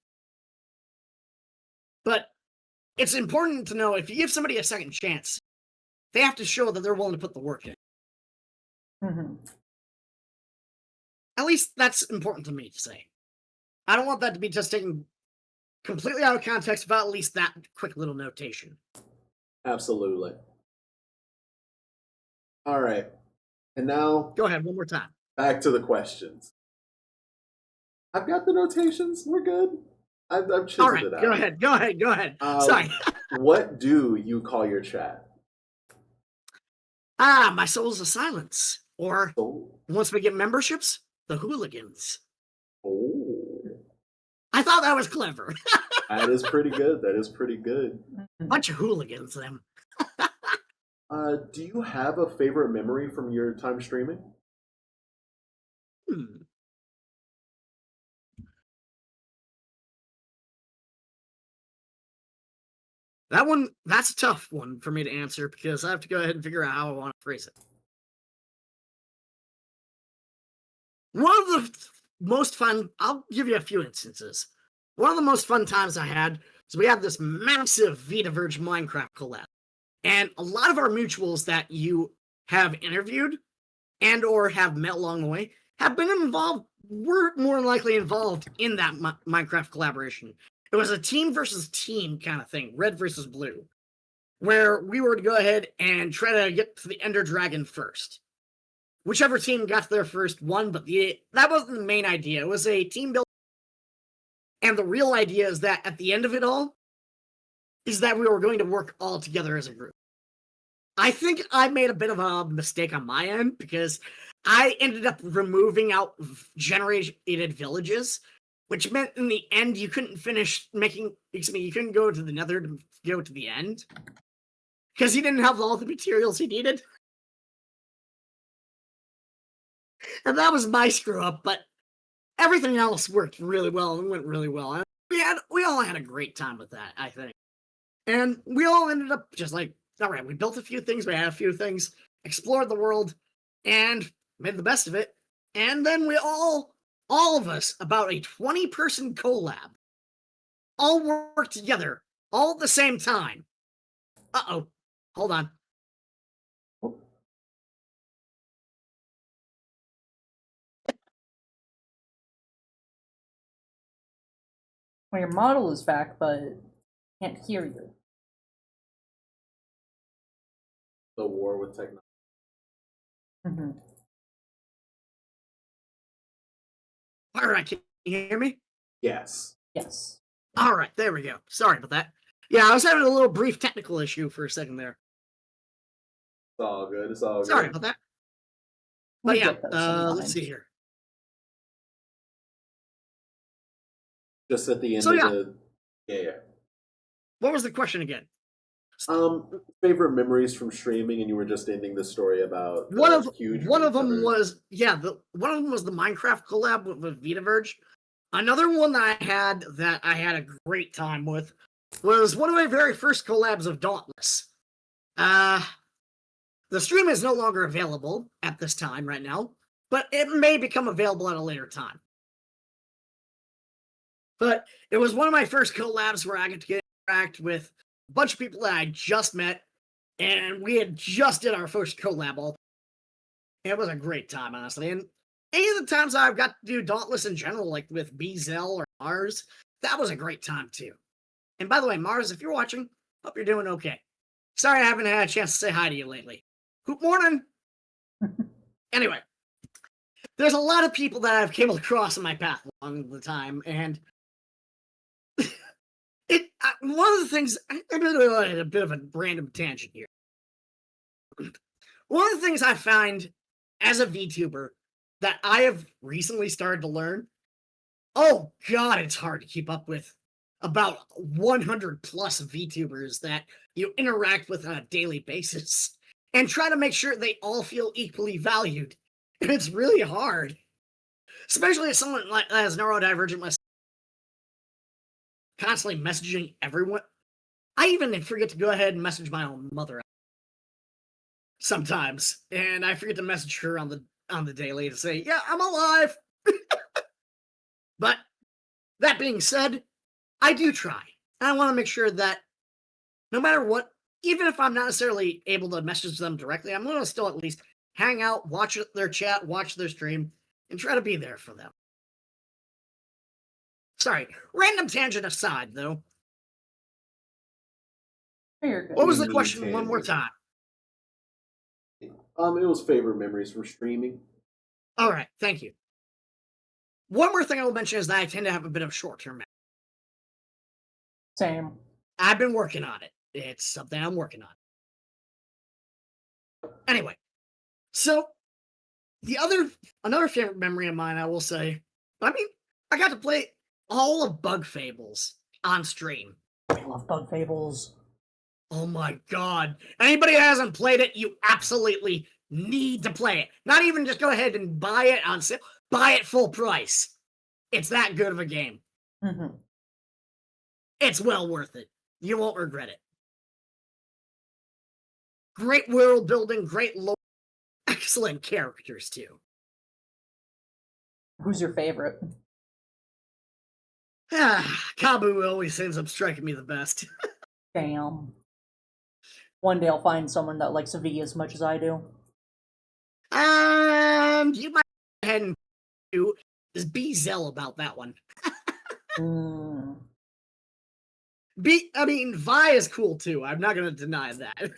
But it's important to know if you give somebody a second chance, they have to show that they're willing to put the work in. At least that's important to me to say. I don't want that to be just taken completely out of context without at least that quick little notation. Absolutely. All right. And now... Go ahead, one more time. Back to the questions. I've got the notations. We're good. I've chiseled it out. Go ahead. Sorry. What do you call your chat? My Souls of Silence. Or, once we get memberships, the Hooligans. Oh. I thought that was clever. That is pretty good. Bunch of hooligans, them. Do you have a favorite memory from your time streaming? That's a tough one for me to answer because I have to go ahead and figure out how I want to phrase it. One of the most fun, I'll give you a few instances. One of the most fun times I had is we had this massive vtuber Minecraft collab. And a lot of our mutuals that you have interviewed and or have met along the way have been involved, were more than likely involved in that Minecraft collaboration. It was a team versus team kind of thing, red versus blue, where we were to go ahead and try to get to the Ender Dragon first. Whichever team got there first won, but that wasn't the main idea. It was a team build. And the real idea is that at the end of it all, is that we were going to work all together as a group. I think I made a bit of a mistake on my end because I ended up removing out generated villages, which meant in the end you couldn't finish making, you couldn't go to the nether to go to the end because he didn't have all the materials he needed. And that was my screw up, but everything else worked really well and went really well. We all had a great time with that, I think. And we all ended up just like, all right, we built a few things, we had a few things, explored the world, and made the best of it. And then we all of us, about a 20-person collab, all worked together, all at the same time. Uh-oh. Hold on. Well, your model is back, but can't hear you. The war with technology. Mm-hmm. All right, can you hear me? Yes. Yes. All right, there we go. Sorry about that. Yeah, I was having a little brief technical issue for a second there. It's all good. It's all good. Sorry about that. But We yeah, get those sometimes. let's see here. Just at the end So, of yeah. the yeah. What was the question again? Favorite memories from streaming, and you were just ending the story about One of them cover. was one of them was the Minecraft collab with vtuber. Another one that I had a great time with was one of my very first collabs of Dauntless. The stream is no longer available at this time right now, but it may become available at a later time. But it was one of my first collabs where I got to interact with a bunch of people that I just met, and we had just did our first collab all. It was a great time, honestly. And any of the times I've got to do Dauntless in general, like with BZell or Mars, that was a great time too. And by the way, Mars, if you're watching, hope you're doing okay. Sorry I haven't had a chance to say hi to you lately. Good morning. Anyway, there's a lot of people that I've came across in my path along the time, and one of the things, I'm a bit of a random tangent here. One of the things I find as a VTuber that I have recently started to learn, oh God, it's hard to keep up with about 100 plus VTubers that you interact with on a daily basis and try to make sure they all feel equally valued. And it's really hard, especially as someone like as neurodivergent myself, constantly messaging everyone. I even forget to go ahead and message my own mother sometimes, and I forget to message her on the daily to say, yeah, I'm alive. But that being said, I do try. I want to make sure that no matter what, even if I'm not necessarily able to message them directly, I'm going to still at least hang out, watch their chat, watch their stream, and try to be there for them. Sorry, random tangent aside, though. What was the question one more time? It was favorite memories from streaming. All right, thank you. One more thing I will mention is that I tend to have a bit of short-term memory. Same. I've been working on it. It's something I'm working on. Anyway, so another favorite memory of mine, I will say, I mean, I got to play all of Bug Fables on stream. I love Bug Fables. Oh my God. Anybody who hasn't played it, you absolutely need to play it. Not even just go ahead and buy it on sale. Buy it full price. It's that good of a game. Mm-hmm. It's well worth it. You won't regret it. Great world building, great lore, excellent characters too. Who's your favorite? Kabu always ends up striking me the best. Damn. One day I'll find someone that likes V as much as I do. You might go ahead and do is be Zell about that one. Mm. I mean, Vi is cool too. I'm not gonna deny that.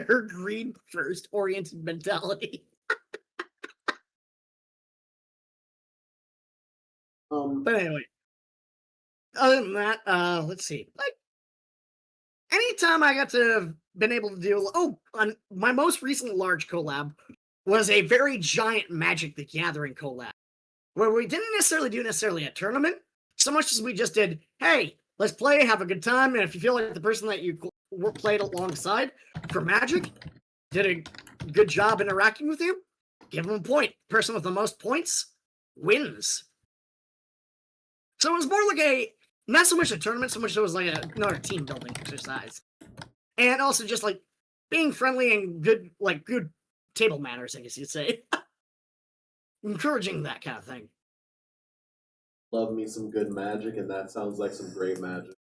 Her green first oriented mentality. But anyway, other than that, let's see. Like, anytime I got to have been able to do, on my most recent large collab was a very giant Magic the Gathering collab, where we didn't necessarily do a tournament, so much as we just did, hey, let's play, have a good time, and if you feel like the person that you played alongside for Magic did a good job interacting with you, give them a point. The person with the most points wins. So it was more like not so much a tournament, so much as it was like another team building exercise. And also just like being friendly and good table manners, I guess you'd say. Encouraging that kind of thing. Love me some good Magic, and that sounds like some great Magic.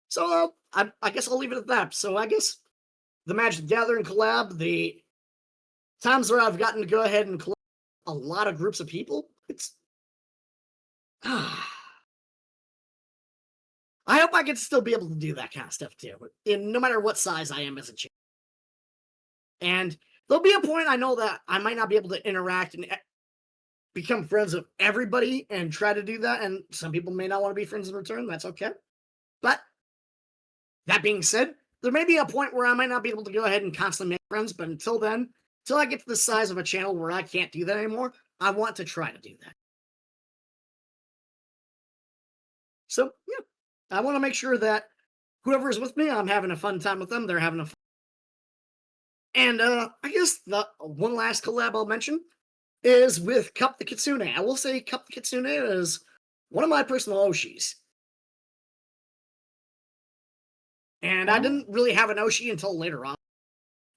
So I guess I'll leave it at that. So I guess the Magic the Gathering collab, the times where I've gotten to go ahead and collab a lot of groups of people, it's I hope I can still be able to do that kind of stuff too, no matter what size I am as a channel. And there'll be a point I know that I might not be able to interact and become friends with everybody and try to do that, and some people may not want to be friends in return. That's okay. But that being said, there may be a point where I might not be able to go ahead and constantly make friends, but until then, until I get to the size of a channel where I can't do that anymore, I want to try to do that. So, yeah, I want to make sure that whoever is with me, I'm having a fun time with them. They're having a fun. And I guess the one last collab I'll mention is with Cup the Kitsune. I will say Cup the Kitsune is one of my personal Oshis. And I didn't really have an Oshi until later on,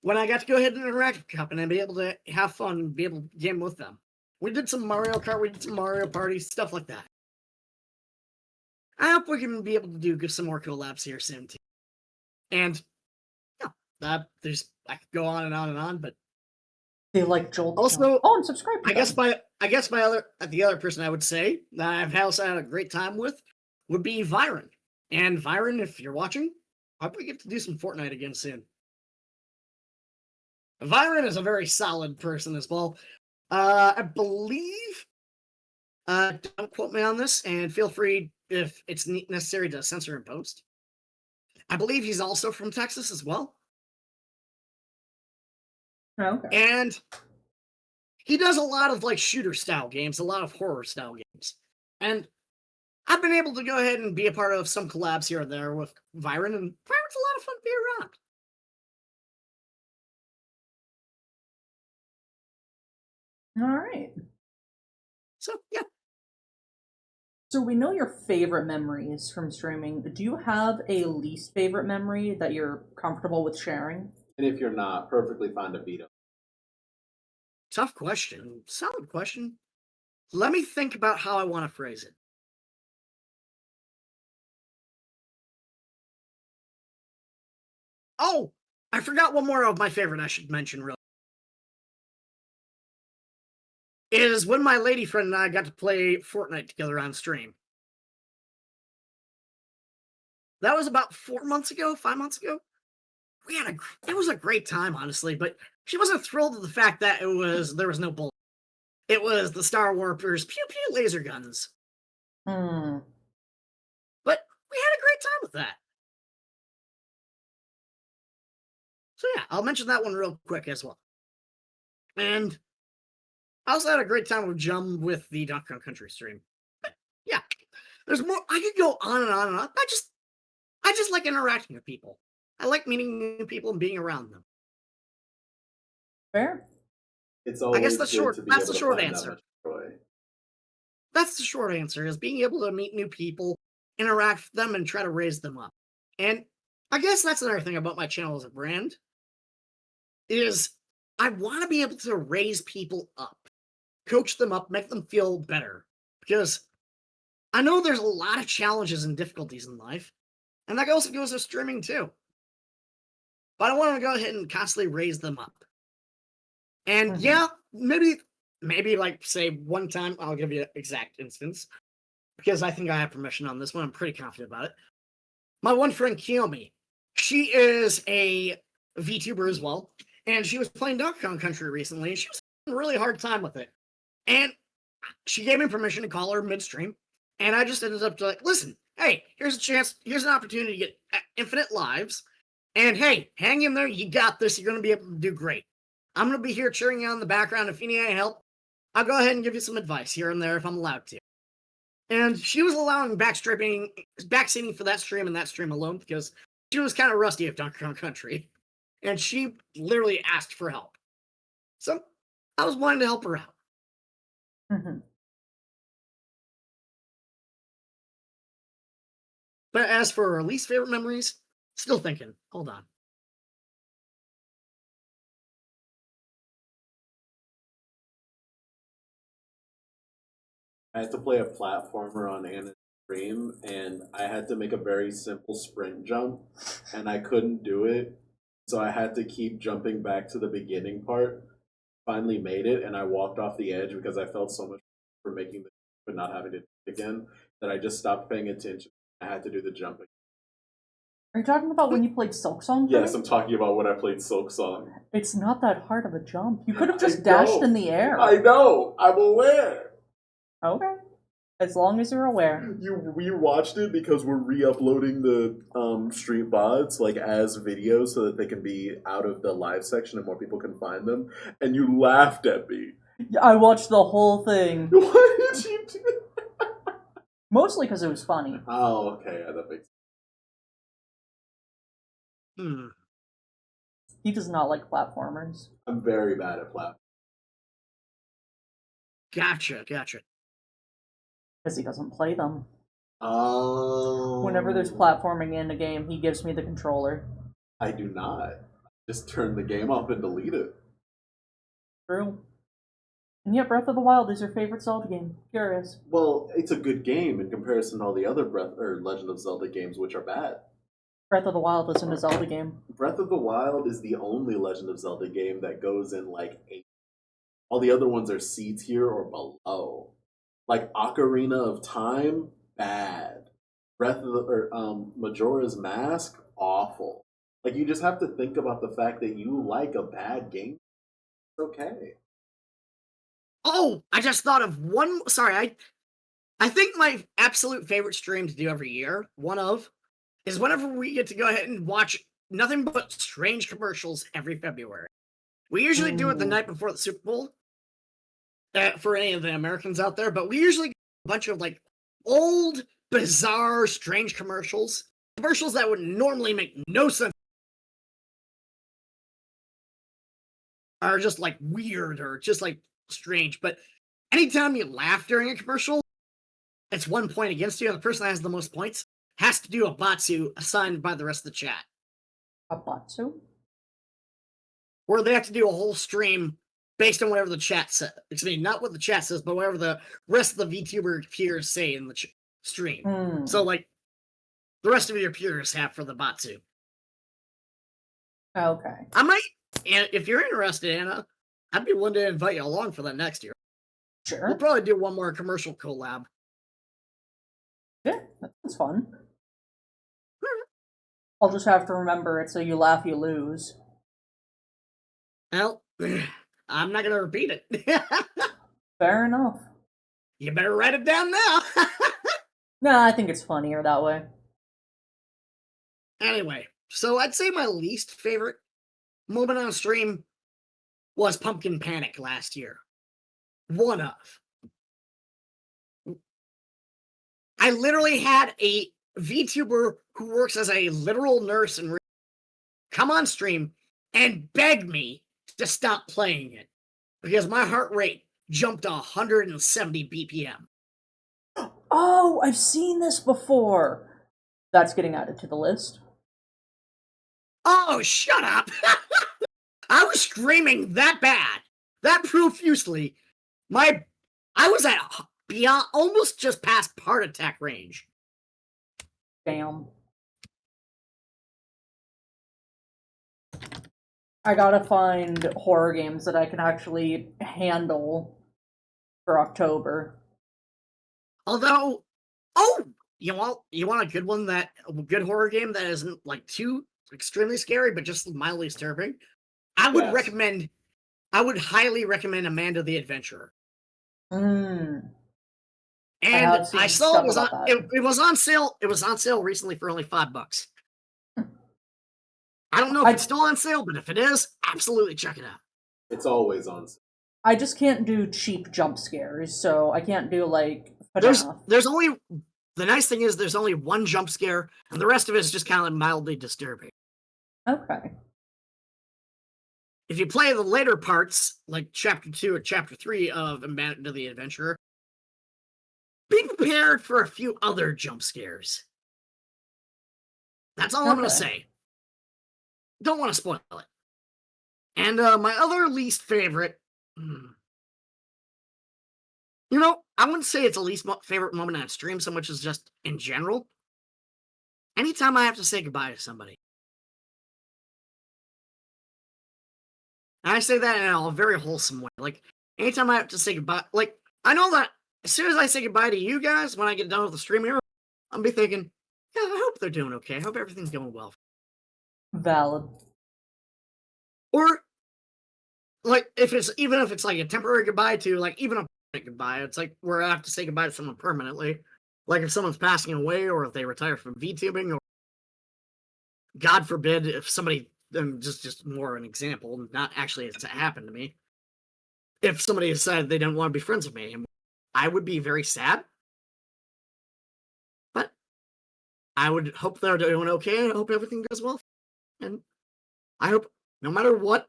when I got to go ahead and interact with Cup and be able to have fun and be able to game with them. We did some Mario Kart, we did some Mario Party, stuff like that. I hope we can be able to do some more collabs here soon too. And yeah, I could go on and on and on, but They like Joel. also, I'm subscribed to the other person I would say that I've also had a great time with would be Viren. And Viren, if you're watching, I hope we get to do some Fortnite again soon. Viren is a very solid person as well. I believe, don't quote me on this, and feel free if it's necessary to censor and post. I believe he's also from Texas as well. Okay. And he does a lot of like shooter style games, a lot of horror style games. And I've been able to go ahead and be a part of some collabs here and there with Viren, and Viren's a lot of fun to be around. All right. So, yeah. So we know your favorite memories from streaming. Do you have a least favorite memory that you're comfortable with sharing? And if you're not, perfectly fine to beat him. Tough question. Solid question. Let me think about how I want to phrase it. Oh, I forgot one more of my favorite I should mention real. Is when my lady friend and I got to play Fortnite together on stream. That was about 4 months ago, 5 months ago. It was a great time, honestly, but she wasn't thrilled with the fact that there was no bullet. It was the Star Warpers pew pew laser guns. But we had a great time with that. So yeah, I'll mention that one real quick as well. And I also had a great time with Jum with the Donkey Kong Country stream. But yeah, there's more. I could go on and on and on. I just like interacting with people. I like meeting new people and being around them. Fair. It's always that's the short answer. That's the short answer, is being able to meet new people, interact with them, and try to raise them up. And I guess that's another thing about my channel as a brand is I want to be able to raise people up, coach them up, make them feel better. Because I know there's a lot of challenges and difficulties in life, and that also goes to streaming too. But I want to go ahead and constantly raise them up. And Mhm. yeah, maybe like say one time, I'll give you an exact instance because I think I have permission on this one. I'm pretty confident about it. My one friend Kiyomi, she is a VTuber as well, and she was playing Donkey Kong Country recently, and she was having a really hard time with it. And she gave me permission to call her midstream, and I just ended up like, listen, hey, here's a chance, here's an opportunity to get infinite lives, and hey, hang in there, you got this, you're going to be able to do great. I'm going to be here cheering you on in the background. If you need any help, I'll go ahead and give you some advice here and there if I'm allowed to. And she was allowing backseating for that stream and that stream alone because she was kind of rusty at Donkey Kong Country. And she literally asked for help. So I was wanting to help her out. Mhm. But as for her least favorite memories, still thinking. Hold on. I had to play a platformer on Anna's stream, and I had to make a very simple sprint jump, and I couldn't do it, so I had to keep jumping back to the beginning part. Finally made it, and I walked off the edge because I felt so much for making the but not having to do it again that I just stopped paying attention. I had to do the jumping. Are you talking about when you played Silk Song? Yes, I'm talking about when I played Silk Song. It's not that hard of a jump. You could have just I dashed know. in the air. I know. I'm aware. Okay. As long as you're aware. We watched it because we're re-uploading the stream VODs like as videos so that they can be out of the live section and more people can find them. And you laughed at me. I watched the whole thing. Why did you do that? Mostly because it was funny. Oh, okay. Yeah, that makes sense. He does not like platformers. I'm very bad at platforming. Gotcha. Because he doesn't play them. Oh. Whenever there's platforming in a game, he gives me the controller. I do not. Just turn the game off and delete it. True. And yet Breath of the Wild is your favorite Zelda game. Curious. Well, it's a good game in comparison to all the other Legend of Zelda games, which are bad. Breath of the Wild isn't a Zelda game. Breath of the Wild is the only Legend of Zelda game that goes in like 8. All the other ones are C tier or below. Like Ocarina of Time, bad. Majora's Mask, awful. Like you just have to think about the fact that you like a bad game. It's okay. Oh, I just thought of one. Sorry, I think my absolute favorite stream to do every year, is whenever we get to go ahead and watch nothing but strange commercials every February. We usually do it the night before the Super Bowl for any of the Americans out there, but we usually get a bunch of like old, bizarre, strange commercials that would normally make no sense, are just like weird or just like strange. But anytime you laugh during a commercial, it's 1 point against you, and the person that has the most points has to do a batsu assigned by the rest of the chat. A batsu? Where they have to do a whole stream based on whatever the chat says. Excuse me, not what the chat says, but whatever the rest of the VTuber peers say in the stream. So, like, the rest of your peers have for the batsu. Okay. I might, and if you're interested, Anna, I'd be willing to invite you along for that next year. Sure. We'll probably do one more commercial collab. Yeah, that sounds fun. I'll just have to remember it so you laugh, you lose. Well, I'm not going to repeat it. Fair enough. You better write it down now. Nah, I think it's funnier that way. Anyway, so I'd say my least favorite moment on stream was Pumpkin Panic last year. One of. I literally had a VTuber who works as a literal nurse and come on stream and beg me to stop playing it because my heart rate jumped 170 BPM. Oh, I've seen this before. That's getting added to the list. Oh, shut up! I was screaming that bad, that profusely. I was at beyond, almost just past heart attack range. Damn. I gotta find horror games that I can actually handle for October. Although, you want a good one, a good horror game that isn't like too extremely scary, but just mildly disturbing? I would highly recommend Amanda the Adventurer. Mm. And I saw it was on that. it was on sale. It was on sale recently for only $5. I don't know if it's still on sale, but if it is, absolutely check it out. It's always on sale. I just can't do cheap jump scares, so I can't do like there's only the nice thing is there's only one jump scare, and the rest of it is just kind of mildly disturbing. Okay. If you play the later parts, like Chapter 2 or Chapter 3 of Amanda the Adventurer, be prepared for a few other jump scares. That's all I'm going to say. Don't want to spoil it. And my other least favorite... You know, I wouldn't say it's a least favorite moment on stream so much as just in general. Anytime I have to say goodbye to somebody. And I say that in a very wholesome way. Like, anytime I have to say goodbye, like, I know that as soon as I say goodbye to you guys, when I get done with the stream here, I'll be thinking, yeah, I hope they're doing okay. I hope everything's going well. Valid. Or, like, even if it's like a temporary goodbye to, like, even a goodbye, it's like where I have to say goodbye to someone permanently. Like if someone's passing away, or if they retire from VTubing, or God forbid if somebody, just more an example, not actually it's happened to me. If somebody decided they didn't want to be friends with me, I would be very sad. But I would hope they're doing okay. I hope everything goes well. And I hope no matter what,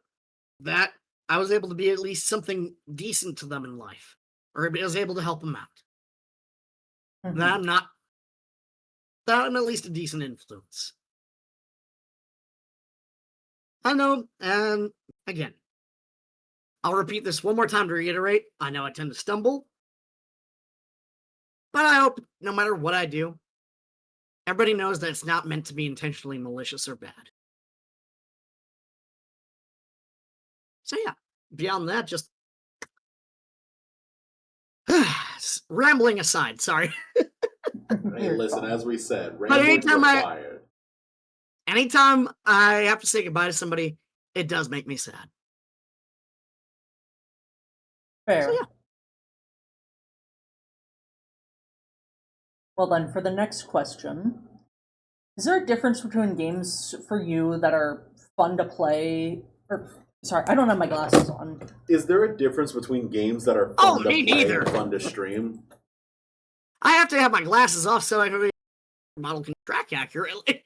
that I was able to be at least something decent to them in life. Or I was able to help them out. Mm-hmm. That I'm at least a decent influence. I know, and again, I'll repeat this one more time to reiterate. I know I tend to stumble, but I hope no matter what I do, everybody knows that it's not meant to be intentionally malicious or bad. So yeah, beyond that, just rambling aside, sorry. Hey, listen, as we said, rambling required. Anytime I have to say goodbye to somebody, it does make me sad. Fair. So, yeah. Well then, for the next question, is there a difference between games for you that are fun to play, or sorry, I don't have my glasses on. Is there a difference between games that are fun to play and fun to stream? I have to have my glasses off so I can model can track accurately.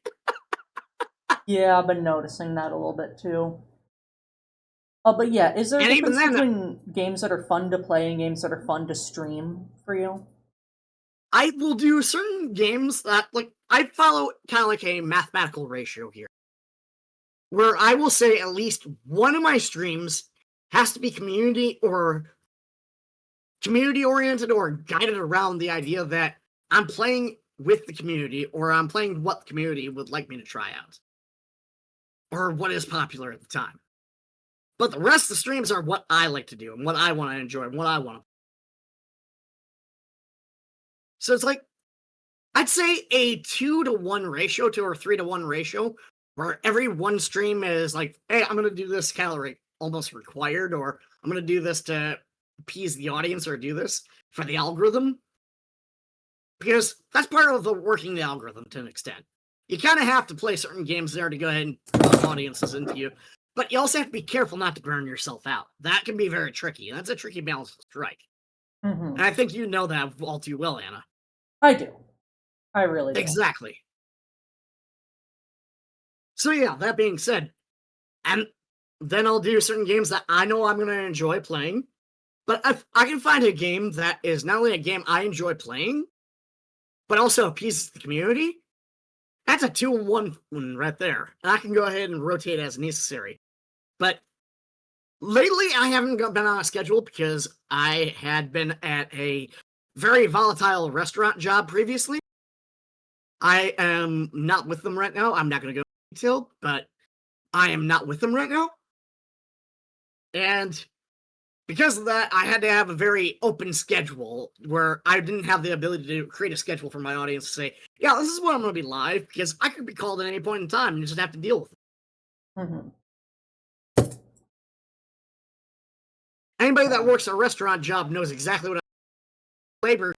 Yeah, I've been noticing that a little bit too. But yeah, is there a difference between games that are fun to play and games that are fun to stream for you? I will do certain games that, like, I follow kind of like a mathematical ratio here, where I will say at least one of my streams has to be community-oriented or guided around the idea that I'm playing with the community, or I'm playing what the community would like me to try out, or what is popular at the time. But the rest of the streams are what I like to do, and what I want to enjoy, and what I want to. So it's like, I'd say a 2-to-1 ratio, 2 or 3-to-1 ratio, where every one stream is like, hey, I'm going to do this calorie almost required, or I'm going to do this to appease the audience, or do this for the algorithm. Because that's part of the working the algorithm to an extent. You kind of have to play certain games there to go ahead and put audiences into you. But you also have to be careful not to burn yourself out. That can be very tricky. That's a tricky balance to strike. Mm-hmm. And I think you know that all too well, Anna. I do. I really do. Exactly. So yeah, that being said, and then I'll do certain games that I know I'm going to enjoy playing. But if I can find a game that is not only a game I enjoy playing, but also appeases the community, That's a 2-1 one right there. And I can go ahead and rotate as necessary. But lately, I haven't been on a schedule because I had been at a very volatile restaurant job previously. I am not with them right now. I'm not going to go into detail, but I am not with them right now. And because of that, I had to have a very open schedule where I didn't have the ability to create a schedule for my audience to say, yeah, this is when I'm going to be live, because I could be called at any point in time and just have to deal with it. Mm-hmm. Anybody that works a restaurant job knows exactly what labor,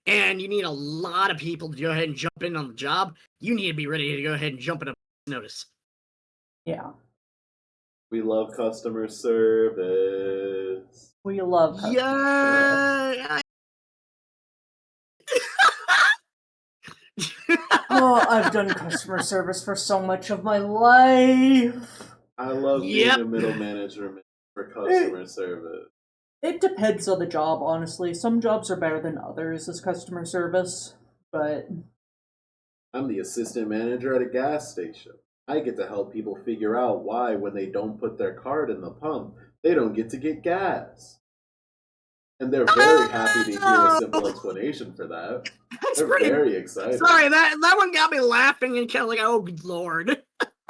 and you need a lot of people to go ahead and jump in on the job. You need to be ready to go ahead and jump in a notice. Yeah. We love customer service. We love customer Yeah. Oh, I've done customer service for so much of my life. I love being a middle manager for customer service. It depends on the job, honestly. Some jobs are better than others as customer service, but... I'm the assistant manager at a gas station. I get to help people figure out why, when they don't put their card in the pump, they don't get to get gas. And they're very happy to hear a simple explanation for that. They're very excited. Sorry, that one got me laughing and kind of like, oh, good lord.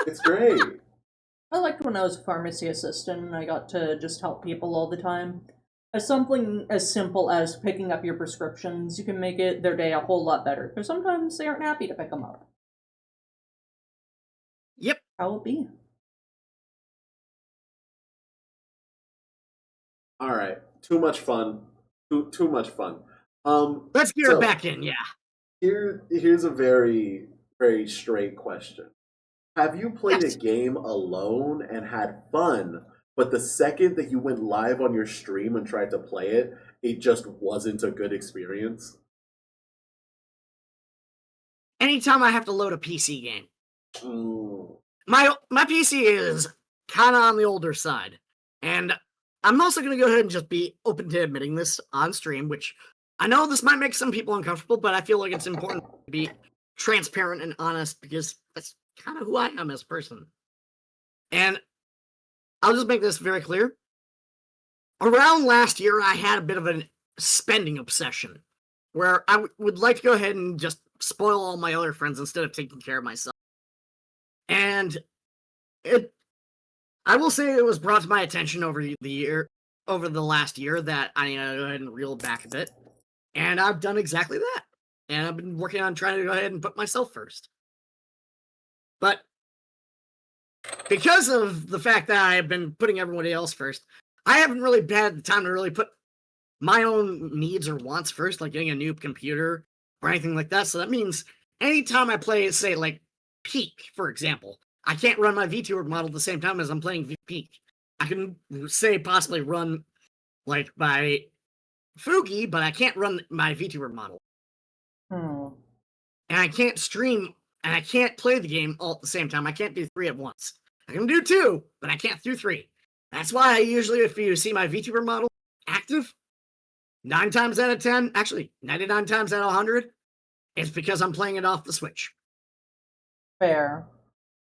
It's great. I liked when I was a pharmacy assistant and I got to just help people all the time. As something as simple as picking up your prescriptions, you can make their day a whole lot better, because sometimes they aren't happy to pick them up. Yep. How it be? All right. Too much fun. Too much fun. Let's get her back in, yeah. Here's a very, very straight question. Have you played a game alone and had fun, but the second that you went live on your stream and tried to play it, it just wasn't a good experience? Anytime I have to load a PC game. Mm. My PC is kind of on the older side. And I'm also going to go ahead and just be open to admitting this on stream, which I know this might make some people uncomfortable, but I feel like it's important to be transparent and honest because that's kind of who I am as a person. And I'll just make this very clear. Around last year, I had a bit of a spending obsession where I would like to go ahead and just spoil all my other friends instead of taking care of myself. And I will say it was brought to my attention over the last year that I need to go ahead and reel back a bit. And I've done exactly that. And I've been working on trying to go ahead and put myself first. But because of the fact that I have been putting everybody else first, I haven't really had the time to really put my own needs or wants first, like getting a new computer or anything like that. So that means anytime I play, say, like Peak, for example, I can't run my vtuber model at the same time as I'm playing Peak. I can, say, possibly run, like, my Fugi, but I can't run my vtuber model. Hmm. And I can't stream, and I can't play the game all at the same time. I can't do 3 at once. I can do 2, but I can't do 3. That's why I usually, if you see my vtuber model active, 9 times out of 10, actually 99 times out of 100, it's because I'm playing it off the Switch. Fair.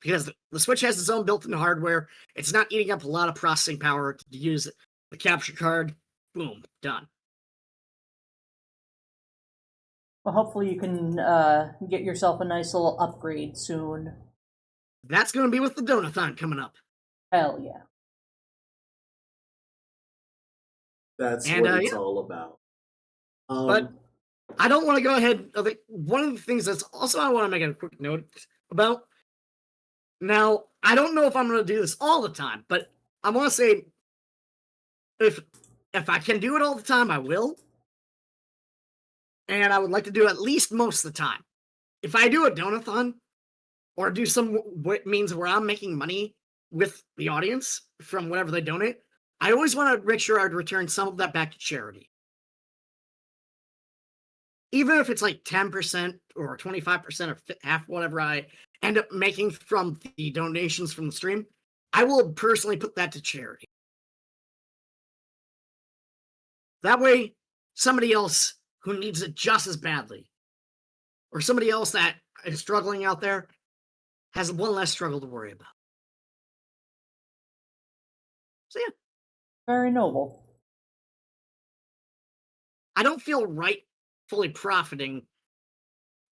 Because the Switch has its own built-in hardware. It's not eating up a lot of processing power to use the capture card. Boom, done. Well, hopefully you can get yourself a nice little upgrade soon. That's going to be with the Donathon coming up. Hell yeah. That's what it's all about. But I don't want to go ahead. One of the things that's also I want to make a quick note about. Now, I don't know if I'm going to do this all the time, but I want to say if I can do it all the time, I will. And I would like to do it at least most of the time. If I do a donathon or do some means where I'm making money with the audience from whatever they donate, I always want to make sure I'd return some of that back to charity. Even if it's like 10% or 25% or half whatever I end up making from the donations from the stream, I will personally put that to charity. That way, somebody else who needs it just as badly, or somebody else that is struggling out there has one less struggle to worry about. So yeah, Very noble. I don't feel right fully profiting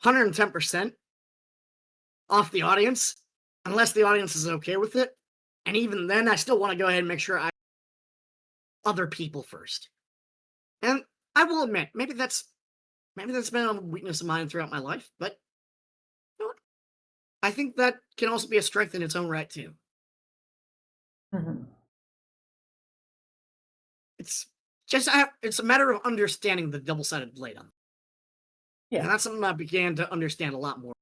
110% off the audience unless the audience is okay with it. And even then, I still want to go ahead and make sure I other people first. And I will admit, maybe that's been a weakness of mine throughout my life, but you know what? I think that can also be a strength in its own right too. Hmm. It's just it's a matter of understanding the double-sided blade on it. Yeah. And that's something I began to understand a lot more.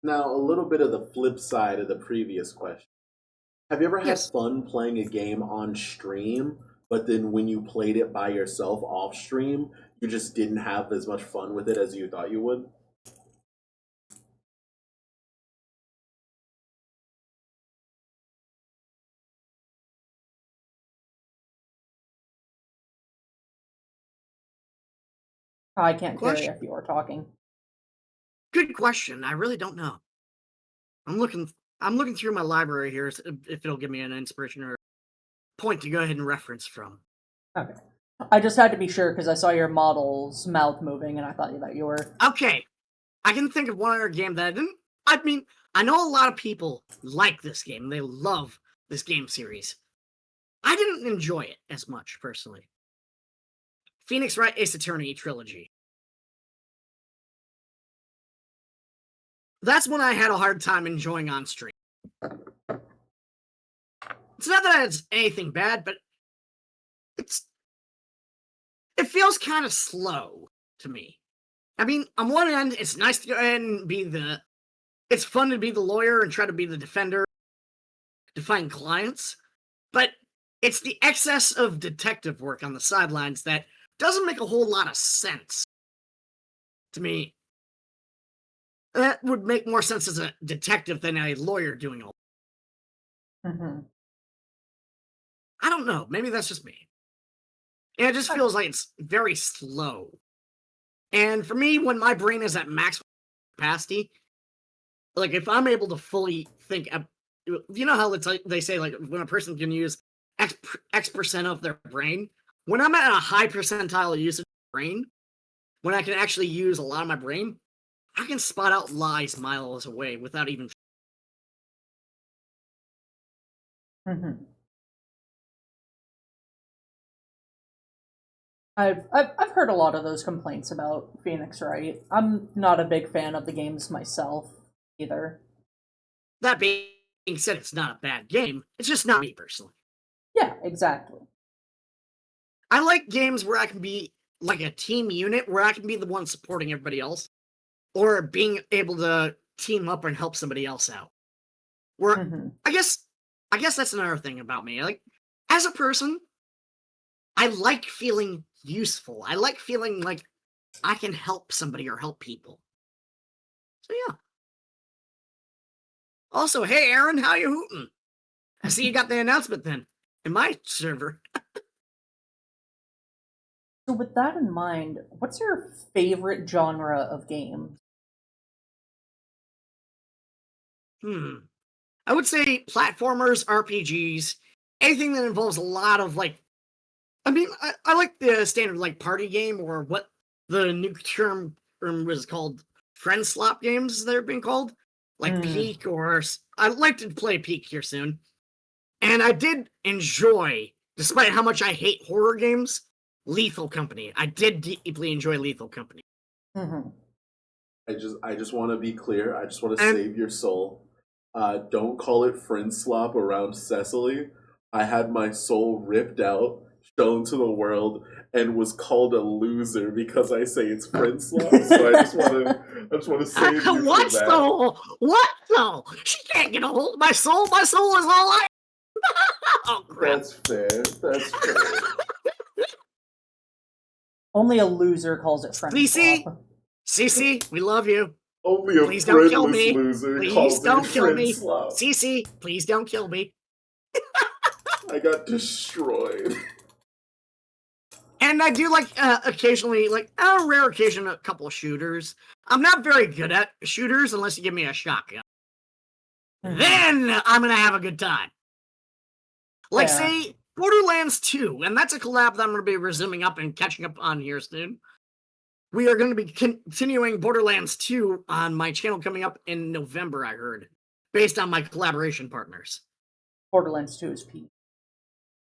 Now, a little bit of the flip side of the previous question. Have you ever had Yes. fun playing a game on stream, but then when you played it by yourself off stream, you just didn't have as much fun with it as you thought you would? I can't hear you Question. if you are talking. Good question. I really don't know. I'm looking through my library here if it'll give me an inspiration or point to go ahead and reference from. Okay. I just had to be sure because I saw your model's mouth moving and I thought that you were. Okay. I can think of one other game that I didn't. I mean, I know a lot of people like this game. They love this game series. I didn't enjoy it as much, personally. Phoenix Wright Ace Attorney trilogy. That's one I had a hard time enjoying on stream. It's not that it's anything bad, but it feels kind of slow to me. I mean, on one end, it's nice to go ahead and it's fun to be the lawyer and try to be the defender to find clients, but it's the excess of detective work on the sidelines that doesn't make a whole lot of sense to me. That would make more sense as a detective than a lawyer doing all. Mm-hmm. I don't know. Maybe that's just me. It just feels like it's very slow. And for me, when my brain is at max capacity, like if I'm able to fully think, you know how it's like they say like when a person can use X percent of their brain. When I'm at a high percentile usage of brain, when I can actually use a lot of my brain, I can spot out lies miles away without even. Mm-hmm. I've heard a lot of those complaints about Phoenix Wright. I'm not a big fan of the games myself either. That being said, it's not a bad game. It's just not me personally. Yeah, exactly. I like games where I can be like a team unit, where I can be the one supporting everybody else, or being able to team up and help somebody else out. Where Mm-hmm. I guess that's another thing about me. Like as a person, I like feeling useful. I like feeling like I can help somebody or help people. So yeah. Also, hey Aaron, how you hooting? I see you got the announcement then in my server. So with that in mind, what's your favorite genre of game? I would say platformers, RPGs, anything that involves a lot of like. I mean, I like the standard like party game or what the new term was called, friend slop games. They're being called like Peak, or I'd like to play Peak here soon. And I did enjoy, despite how much I hate horror games, Lethal Company. I did deeply enjoy Lethal Company. Mm-hmm. I just want to be clear. I just want to save your soul. Don't call it friend slop around Cecily. I had my soul ripped out, shown to the world, and was called a loser because I say it's friend slop. So I just want to save you What from that. soul? What soul? She can't get a hold of my soul. My soul is all I. Oh crap! That's fair. That's fair. Only a loser calls it friend CC, swap. CC, we love you. Only a Please don't kill friendless me. loser Please calls don't it kill friend me. slop. CC, please don't kill me. I got destroyed. And I do like occasionally, like on a rare occasion, a couple of shooters. I'm not very good at shooters unless you give me a shotgun. Then I'm gonna have a good time. Like, say, Borderlands 2, and that's a collab that I'm gonna be resuming up and catching up on here soon. We are going to be continuing Borderlands 2 on my channel coming up in November, I heard, based on my collaboration partners. Borderlands 2 is peak.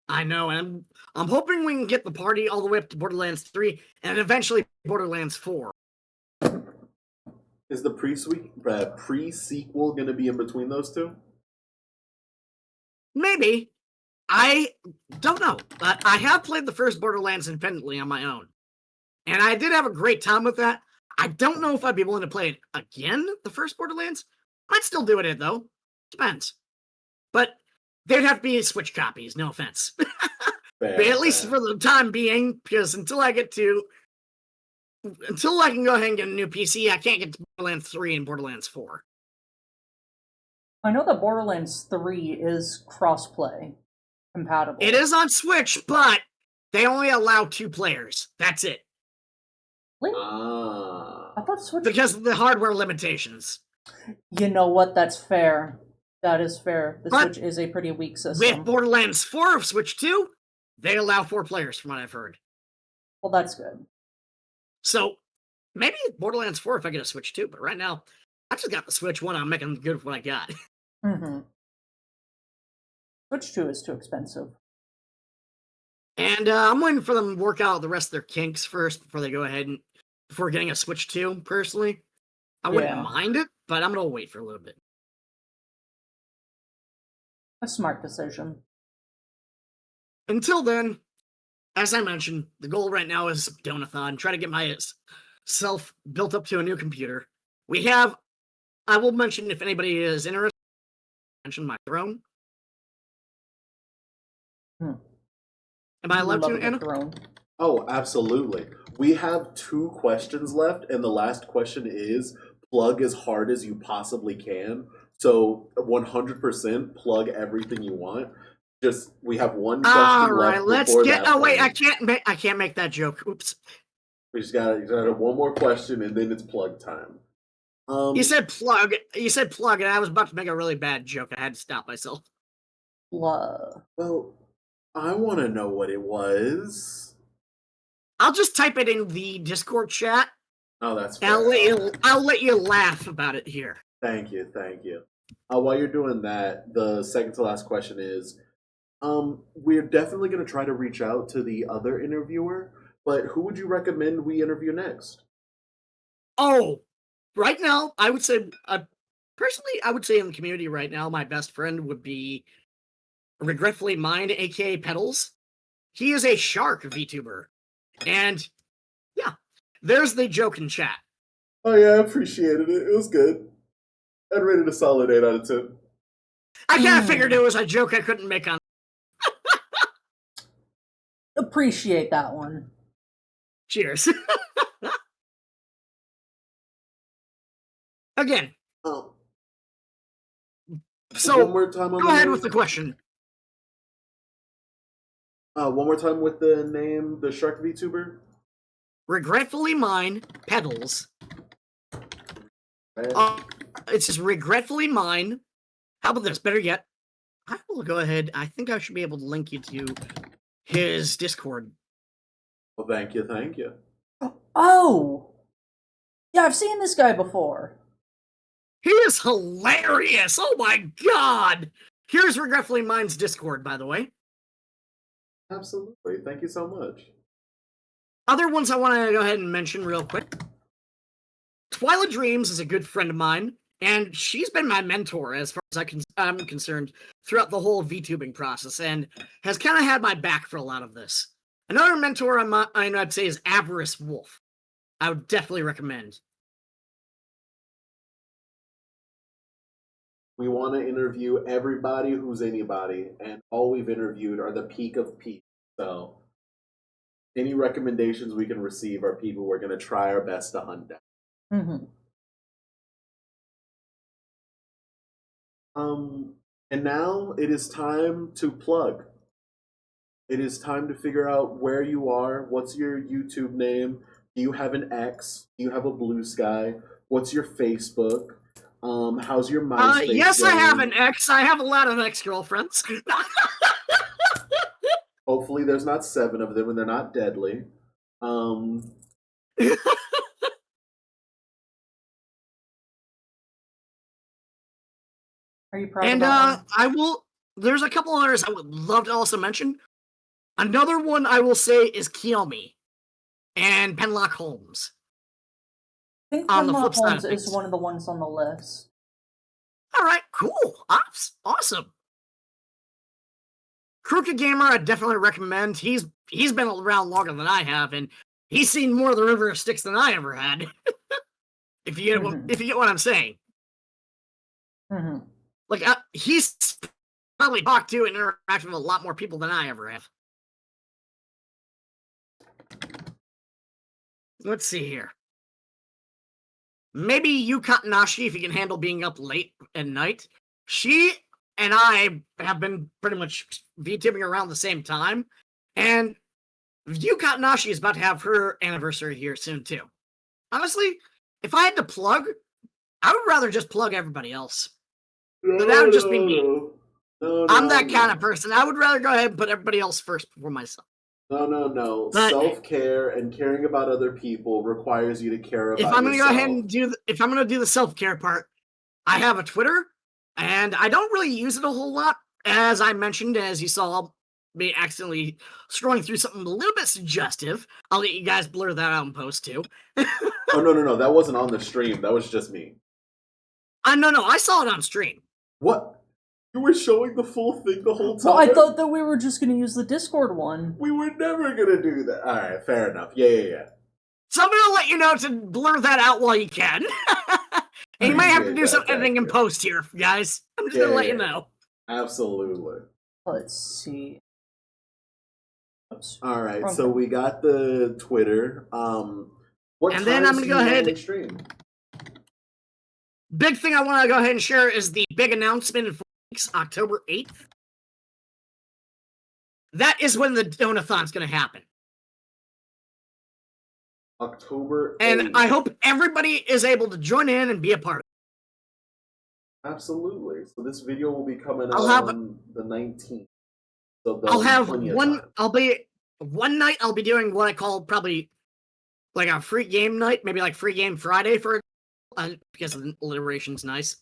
I know, and I'm hoping we can get the party all the way up to Borderlands 3 and eventually Borderlands 4. Is the pre-sequel going to be in between those two? Maybe. I don't know. I have played the first Borderlands independently on my own. And I did have a great time with that. I don't know if I'd be willing to play it again, the first Borderlands. Might still do it, though. Depends. But there'd have to be Switch copies, no offense. But at least for the time being, because until I can go ahead and get a new PC, I can't get to Borderlands 3 and Borderlands 4. I know that Borderlands 3 is cross-play compatible. It is on Switch, but they only allow 2 players. That's it. Really? I thought Switch... Because of the hardware limitations. You know what? That's fair. That is fair. The Switch is a pretty weak system. With Borderlands 4 of Switch 2, they allow 4 players from what I've heard. Well, that's good. So, maybe Borderlands 4 if I get a Switch 2, but right now, I just got the Switch 1. I'm making good with what I got. Switch 2 is too expensive. And I'm waiting for them to work out the rest of their kinks first before they go ahead and before getting a Switch 2, personally. I wouldn't mind it, but I'm going to wait for a little bit. A smart decision. Until then, as I mentioned, the goal right now is Donathon. Try to get myself built up to a new computer. I will mention if anybody is interested, mention my throne. Am I allowed to, Anna? Oh, absolutely. We have 2 questions left, and the last question is plug as hard as you possibly can. So 100% plug everything you want. Just we have one question All right, left. Let's get. Oh wait, I can't make that joke. Oops. We just got one more question, and then it's plug time. You said plug. You said plug, and I was about to make a really bad joke. I had to stop myself. Well, I want to know what it was. I'll just type it in the Discord chat. Oh, that's fair. I'll let you laugh about it here. Thank you. While you're doing that, the second to last question is, we're definitely going to try to reach out to the other interviewer, but who would you recommend we interview next? Oh, right now, I would say, personally, I would say in the community right now, my best friend would be Regretfully Mine, aka Petals. He is a shark VTuber. And yeah, there's the joke in chat. Oh yeah, I appreciated it. It was good. I'd rate it a solid 8 out of 10. I kind of figured it was a joke I couldn't make on. Appreciate that one. Cheers. Again. Oh. So, one more time on go ahead with the question. One more time with the name, the Shark VTuber. Regretfully Mine, Petals. It's just Regretfully Mine. How about this? Better yet, I will go ahead. I think I should be able to link you to his Discord. Well, thank you. Oh! Yeah, I've seen this guy before. He is hilarious! Oh my god! Here's Regretfully Mine's Discord, by the way. Absolutely. Thank you so much. Other ones I want to go ahead and mention real quick. Twyla Dreams is a good friend of mine, and she's been my mentor as far as I'm concerned throughout the whole VTubing process, and has kind of had my back for a lot of this. Another mentor I'd say is Avarice Wolf. I would definitely recommend. We want to interview everybody who's anybody, and all we've interviewed are the peak of peak. So, any recommendations we can receive are people we're going to try our best to hunt down. And now it is time to plug. It is time to figure out where you are. What's your YouTube name? Do you have an X? Do you have a Blue Sky? What's your Facebook? How's your MySpace Yes, I have going? an ex. I have a lot of ex-girlfriends. Hopefully, there's not 7 of them and they're not deadly. Um, Are you proud of And that one? I will. There's a couple others I would love to also mention. Another one I will say is Kiyomi and Penlock Holmes. I think On the Hemlock flip side Holmes of is things. one of the ones on the list. All right, cool, awesome. Crooked Gamer, I definitely recommend. He's been around longer than I have, and he's seen more of the River of Styx than I ever had. if you get what I'm saying. Mm-hmm. Like he's probably talked to and interacted with a lot more people than I ever have. Let's see here. Maybe Yu Katanashi, if you can handle being up late at night. She and I have been pretty much VTubing around the same time. And Yu Katanashi is about to have her anniversary here soon, too. Honestly, if I had to plug, I would rather just plug everybody else. But that would just be me. I'm that kind of person. I would rather go ahead and put everybody else first before myself. No. But self-care and caring about other people requires you to care about if I'm going to go yourself. ahead and if I'm going to do the self-care part, I have a Twitter, and I don't really use it a whole lot. As I mentioned, as you saw me accidentally scrolling through something a little bit suggestive. I'll let you guys blur that out in post too. Oh, no. That wasn't on the stream. That was just me. No. I saw it on stream. What? You were showing the full thing the whole time? Well, I thought that we were just going to use the Discord one. We were never going to do that. All right, fair enough. Yeah. So I'm going to let you know to blur that out while you can. And you might have to do some editing in post here, guys. I'm just going to let you know. Absolutely. Let's see. Oops. All right, so we got the Twitter. What and then I'm going to go ahead. Stream? Big thing I want to go ahead and share is the big announcement in 4 weeks, October 8th. That is when the Donathon's going to happen. October 8th. And I hope everybody is able to join in and be a part of it. Absolutely. So this video will be coming out on the 19th. So I'll have one. I'll be one night. I'll be doing what I call probably like a free game night, maybe like free game Friday for because the alliteration's nice.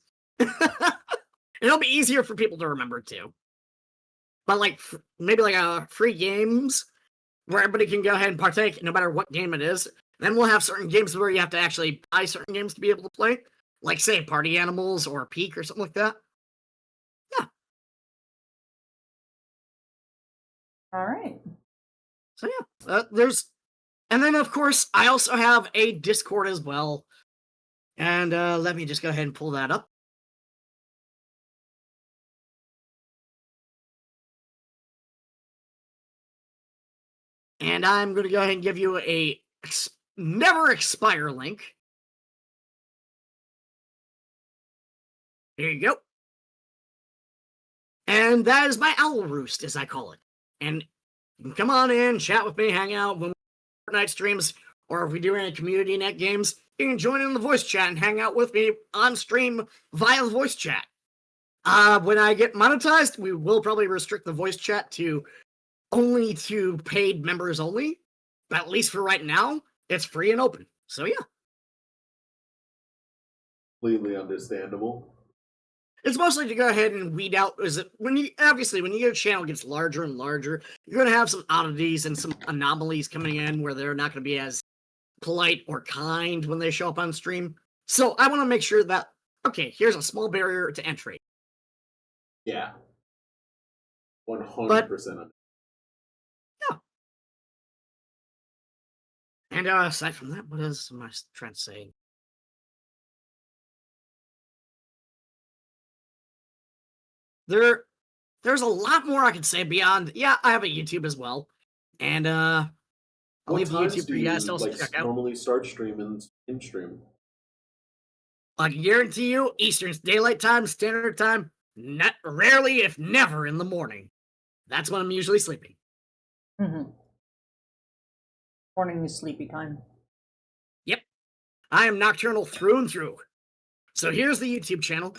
It'll be easier for people to remember too. But like maybe like a free games where everybody can go ahead and partake, no matter what game it is. Then we'll have certain games where you have to actually buy certain games to be able to play, like say Party Animals or Peak or something like that. Yeah. All right. So yeah, and then of course I also have a Discord as well. And let me just go ahead and pull that up. And I'm going to go ahead and give you a never expire link. Here you go. And that is my Owl Roost, as I call it. And you can come on in, chat with me, hang out when we night streams, or if we do any community net games, you can join in the voice chat and hang out with me on stream via the voice chat. When I get monetized, we will probably restrict the voice chat to only to paid members only. But at least for right now, it's free and open. So yeah. Completely understandable. It's mostly to go ahead and weed out. Is it when your channel gets larger and larger, you're going to have some oddities and some anomalies coming in where they're not going to be as polite or kind when they show up on stream. So I want to make sure that okay, here's a small barrier to entry. Yeah, 100%. Yeah. And aside from that, what else am I trying to say? There's a lot more I could say beyond. Yeah, I have a YouTube as well, and I'll leave the YouTube for you guys to also check out. Normally start streaming in stream. I can guarantee you, Eastern Daylight Time, Standard Time, not rarely, if never, in the morning. That's when I'm usually sleeping. Mm-hmm. Morning is sleepy time. Yep. I am nocturnal through and through. So here's the YouTube channel.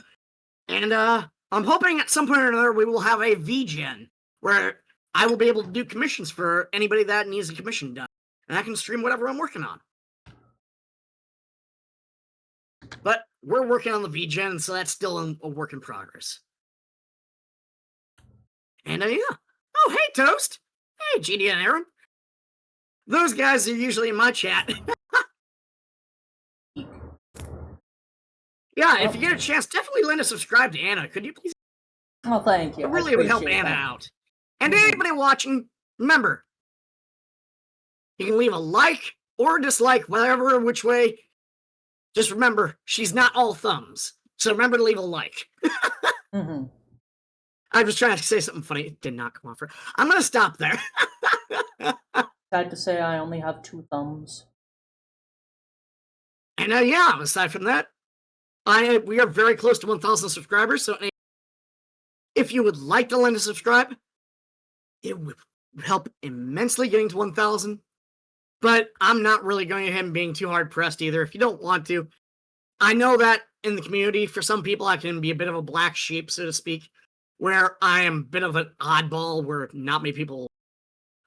And I'm hoping at some point or another we will have a VGen where I will be able to do commissions for anybody that needs a commission done. And I can stream whatever I'm working on. But we're working on the VGen, so that's still a work in progress. And yeah. Oh, hey, Toast. Hey, GD and Aaron. Those guys are usually in my chat. Yeah, if you get a chance, definitely lend a subscribe to Anna. Could you please? Oh, thank you. It really would help Anna out. And anybody watching, remember, you can leave a like or dislike, whatever, which way. Just remember, she's not all thumbs. So remember to leave a like. Mm-hmm. I was trying to say something funny. It did not come off. I'm going to stop there. Sad to say I only have 2 thumbs. And yeah, aside from that, we are very close to 1,000 subscribers. So if you would like to lend a subscribe, it would help immensely getting to 1,000. But I'm not really going ahead and being too hard pressed either. If you don't want to, I know that in the community, for some people, I can be a bit of a black sheep, so to speak, where I am a bit of an oddball, where not many people.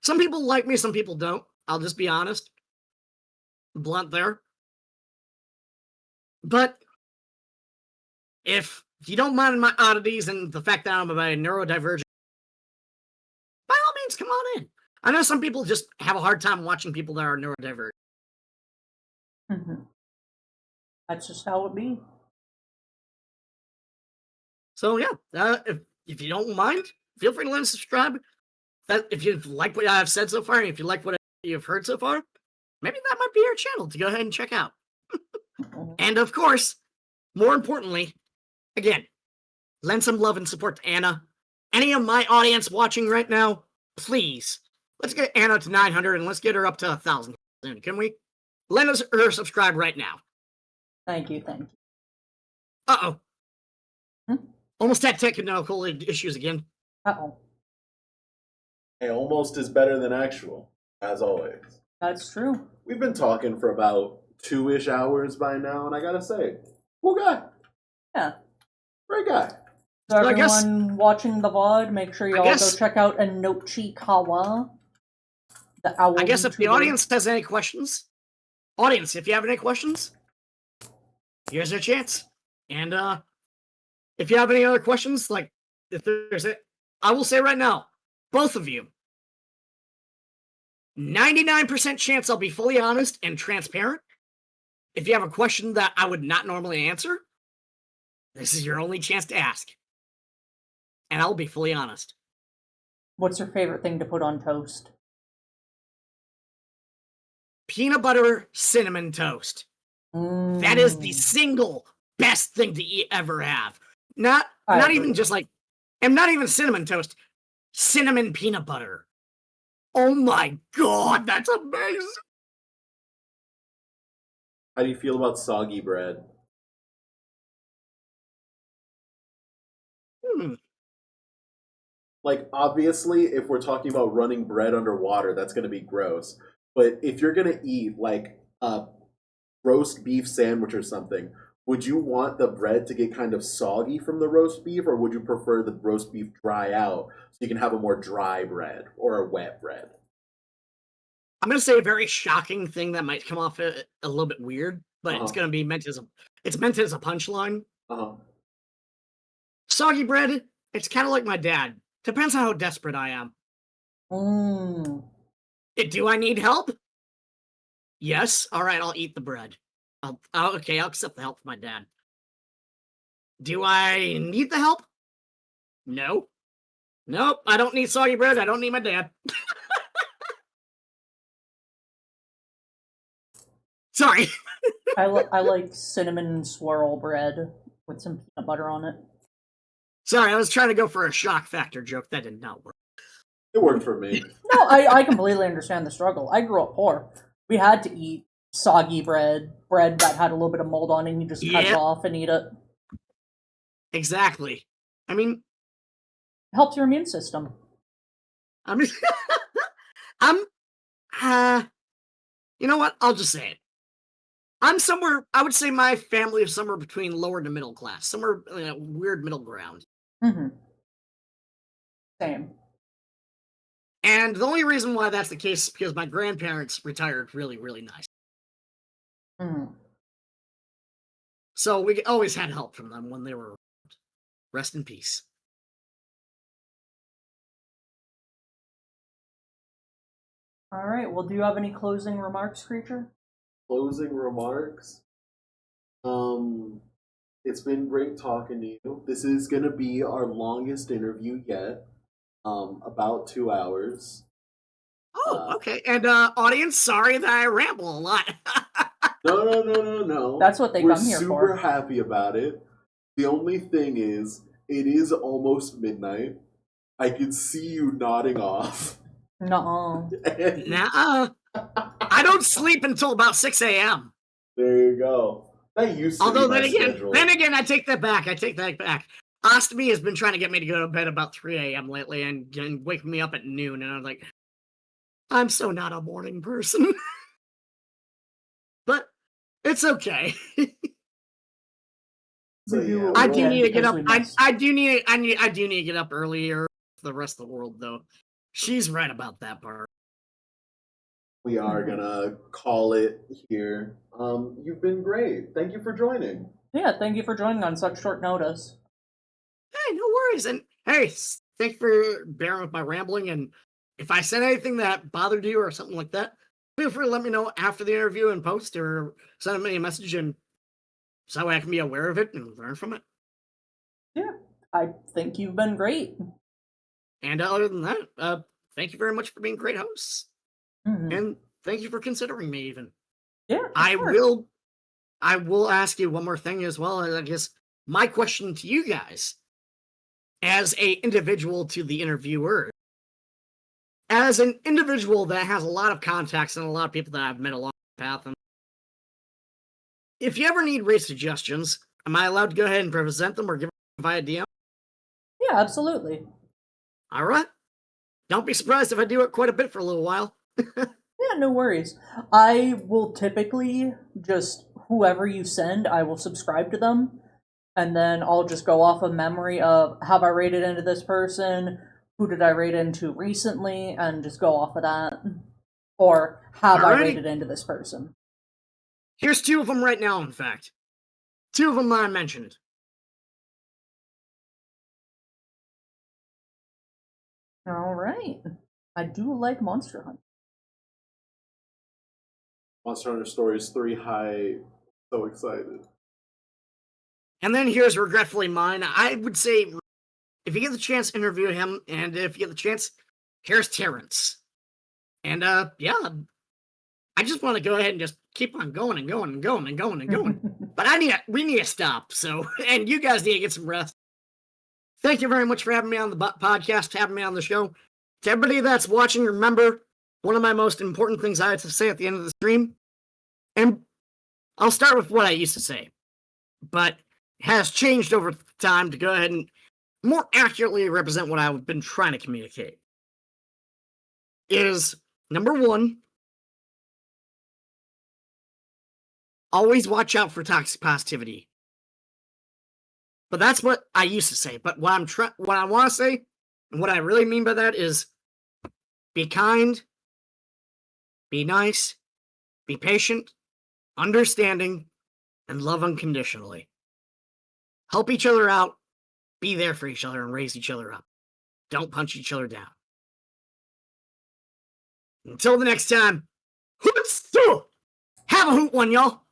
Some people like me, some people don't. I'll just be honest, blunt there. But if you don't mind my oddities and the fact that I'm a neurodivergent, by all means, come on in. I know some people just have a hard time watching people that are neurodivergent. Mm-hmm. That's just how it be. So yeah, if you don't mind, feel free to let us subscribe. That if you like what I've said so far, and if you like what you've heard so far, maybe that might be your channel to go ahead and check out. And of course, more importantly, again, lend some love and support to Anna. Any of my audience watching right now, please, let's get Anna to 900 and let's get her up to 1,000 soon. Can we? Lend us her subscribe right now. Thank you. Uh-oh. Almost had technical issues again. Uh-oh. Hey, almost is better than actual, as always. That's true. We've been talking for about 2-ish hours by now, and I gotta say, cool guy. Yeah. Great guy. So everyone watching the VOD, make sure you all go check out Inochi Kawa. The owl I guess vtuber. If the audience has any questions, if you have any questions, here's your chance. And if you have any other questions, like if there's it, I will say right now, both of you, 99% chance I'll be fully honest and transparent. If you have a question that I would not normally answer, this is your only chance to ask. And I'll be fully honest. What's your favorite thing to put on toast? Peanut butter cinnamon toast. That is the single best thing to ever have. Not even just like, and not even cinnamon toast. Cinnamon peanut butter. Oh my god, that's amazing. How do you feel about soggy bread? Like, obviously, if we're talking about running bread underwater, that's going to be gross. But if you're going to eat, like, a roast beef sandwich or something, would you want the bread to get kind of soggy from the roast beef, or would you prefer the roast beef dry out so you can have a more dry bread or a wet bread? I'm going to say a very shocking thing that might come off a little bit weird, but it's going to be meant as a punchline. Soggy bread, it's kind of like my dad. Depends on how desperate I am. Do I need help? Yes. All right, I'll eat the bread. Okay, I'll accept the help from my dad. Do I need the help? No. Nope, I don't need soggy bread. I don't need my dad. Sorry. I like cinnamon swirl bread with some peanut butter on it. Sorry, I was trying to go for a shock factor joke. That did not work. It worked for me. No, I completely understand the struggle. I grew up poor. We had to eat soggy bread that had a little bit of mold on it, and you just cut it off and eat it. Exactly. I mean, it helps your immune system. I mean, I'm, you know what? I'll just say it. I'm somewhere, I would say my family is somewhere between lower to middle class, somewhere in a weird middle ground. Mm-hmm. Same. And the only reason why that's the case is because my grandparents retired really, really nice. Mm-hmm. So we always had help from them when they were around. Rest in peace. All right. Well, do you have any closing remarks, Creature? Closing remarks. It's been great talking to you. This is gonna be our longest interview yet. About 2 hours. Oh, okay. And audience, sorry that I ramble a lot. No. That's what they We're come here super for. happy about it. The only thing is, it is almost midnight. I can see you nodding off. Nuh-uh. Nah, I don't sleep until about 6 a.m. There you go. That used to Although be my then schedule. again, I take that back. Ostomy has been trying to get me to go to bed about 3 a.m. lately and wake me up at noon, and I'm like, I'm so not a morning person. But it's okay. So, yeah, I do again, need to get because up. we must. I do need to get up earlier for the rest of the world, though. She's right about that part. we are gonna call it here. You've been great. Thank you for joining. Yeah, thank you for joining on such short notice. Hey, no worries. And hey, thanks for bearing with my rambling. And if I said anything that bothered you or something like that, feel free to let me know after the interview and post or send me a message, and so I can be aware of it and learn from it. Yeah, I think you've been great. And other than that, thank you very much for being great hosts. Mm-hmm. And thank you for considering me even. Yeah, of I course. will ask you one more thing as well. I guess my question to you guys, as a individual to the interviewer, as an individual that has a lot of contacts and a lot of people that I've met along the path, and if you ever need race suggestions, am I allowed to go ahead and present them or give them via DM? Yeah, absolutely. All right. Don't be surprised if I do it quite a bit for a little while. Yeah, no worries. I will typically just, whoever you send, I will subscribe to them. And then I'll just go off of memory of, have I rated into this person? Who did I rate into recently? And just go off of that. Or, have I Alrighty. rated into this person? Here's two of them right now, in fact. Two of them that I mentioned. Alright. I do like Monster Hunt. Monster Hunter Stories 3 High. So excited. And then here's regretfully mine. I would say, if you get the chance, interview him. And if you get the chance, here's Terrence. And yeah, I just want to go ahead and just keep on going and going and going and going and going. But we need to stop. So, and you guys need to get some rest. Thank you very much for having me on the podcast, having me on the show. To everybody that's watching, remember, one of my most important things I have to say at the end of the stream, and I'll start with what I used to say, but has changed over time to go ahead and more accurately represent what I've been trying to communicate, is number one, always watch out for toxic positivity. But that's what I used to say. But what I want to say, and what I really mean by that is, be kind, be nice, be patient, understanding, and love unconditionally. Help each other out, be there for each other, and raise each other up. Don't punch each other down. Until the next time, have a hoot one, y'all.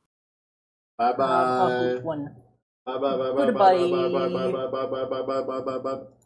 Bye bye. One. Bye bye bye bye Goodbye. bye bye bye bye bye bye bye bye bye bye bye bye.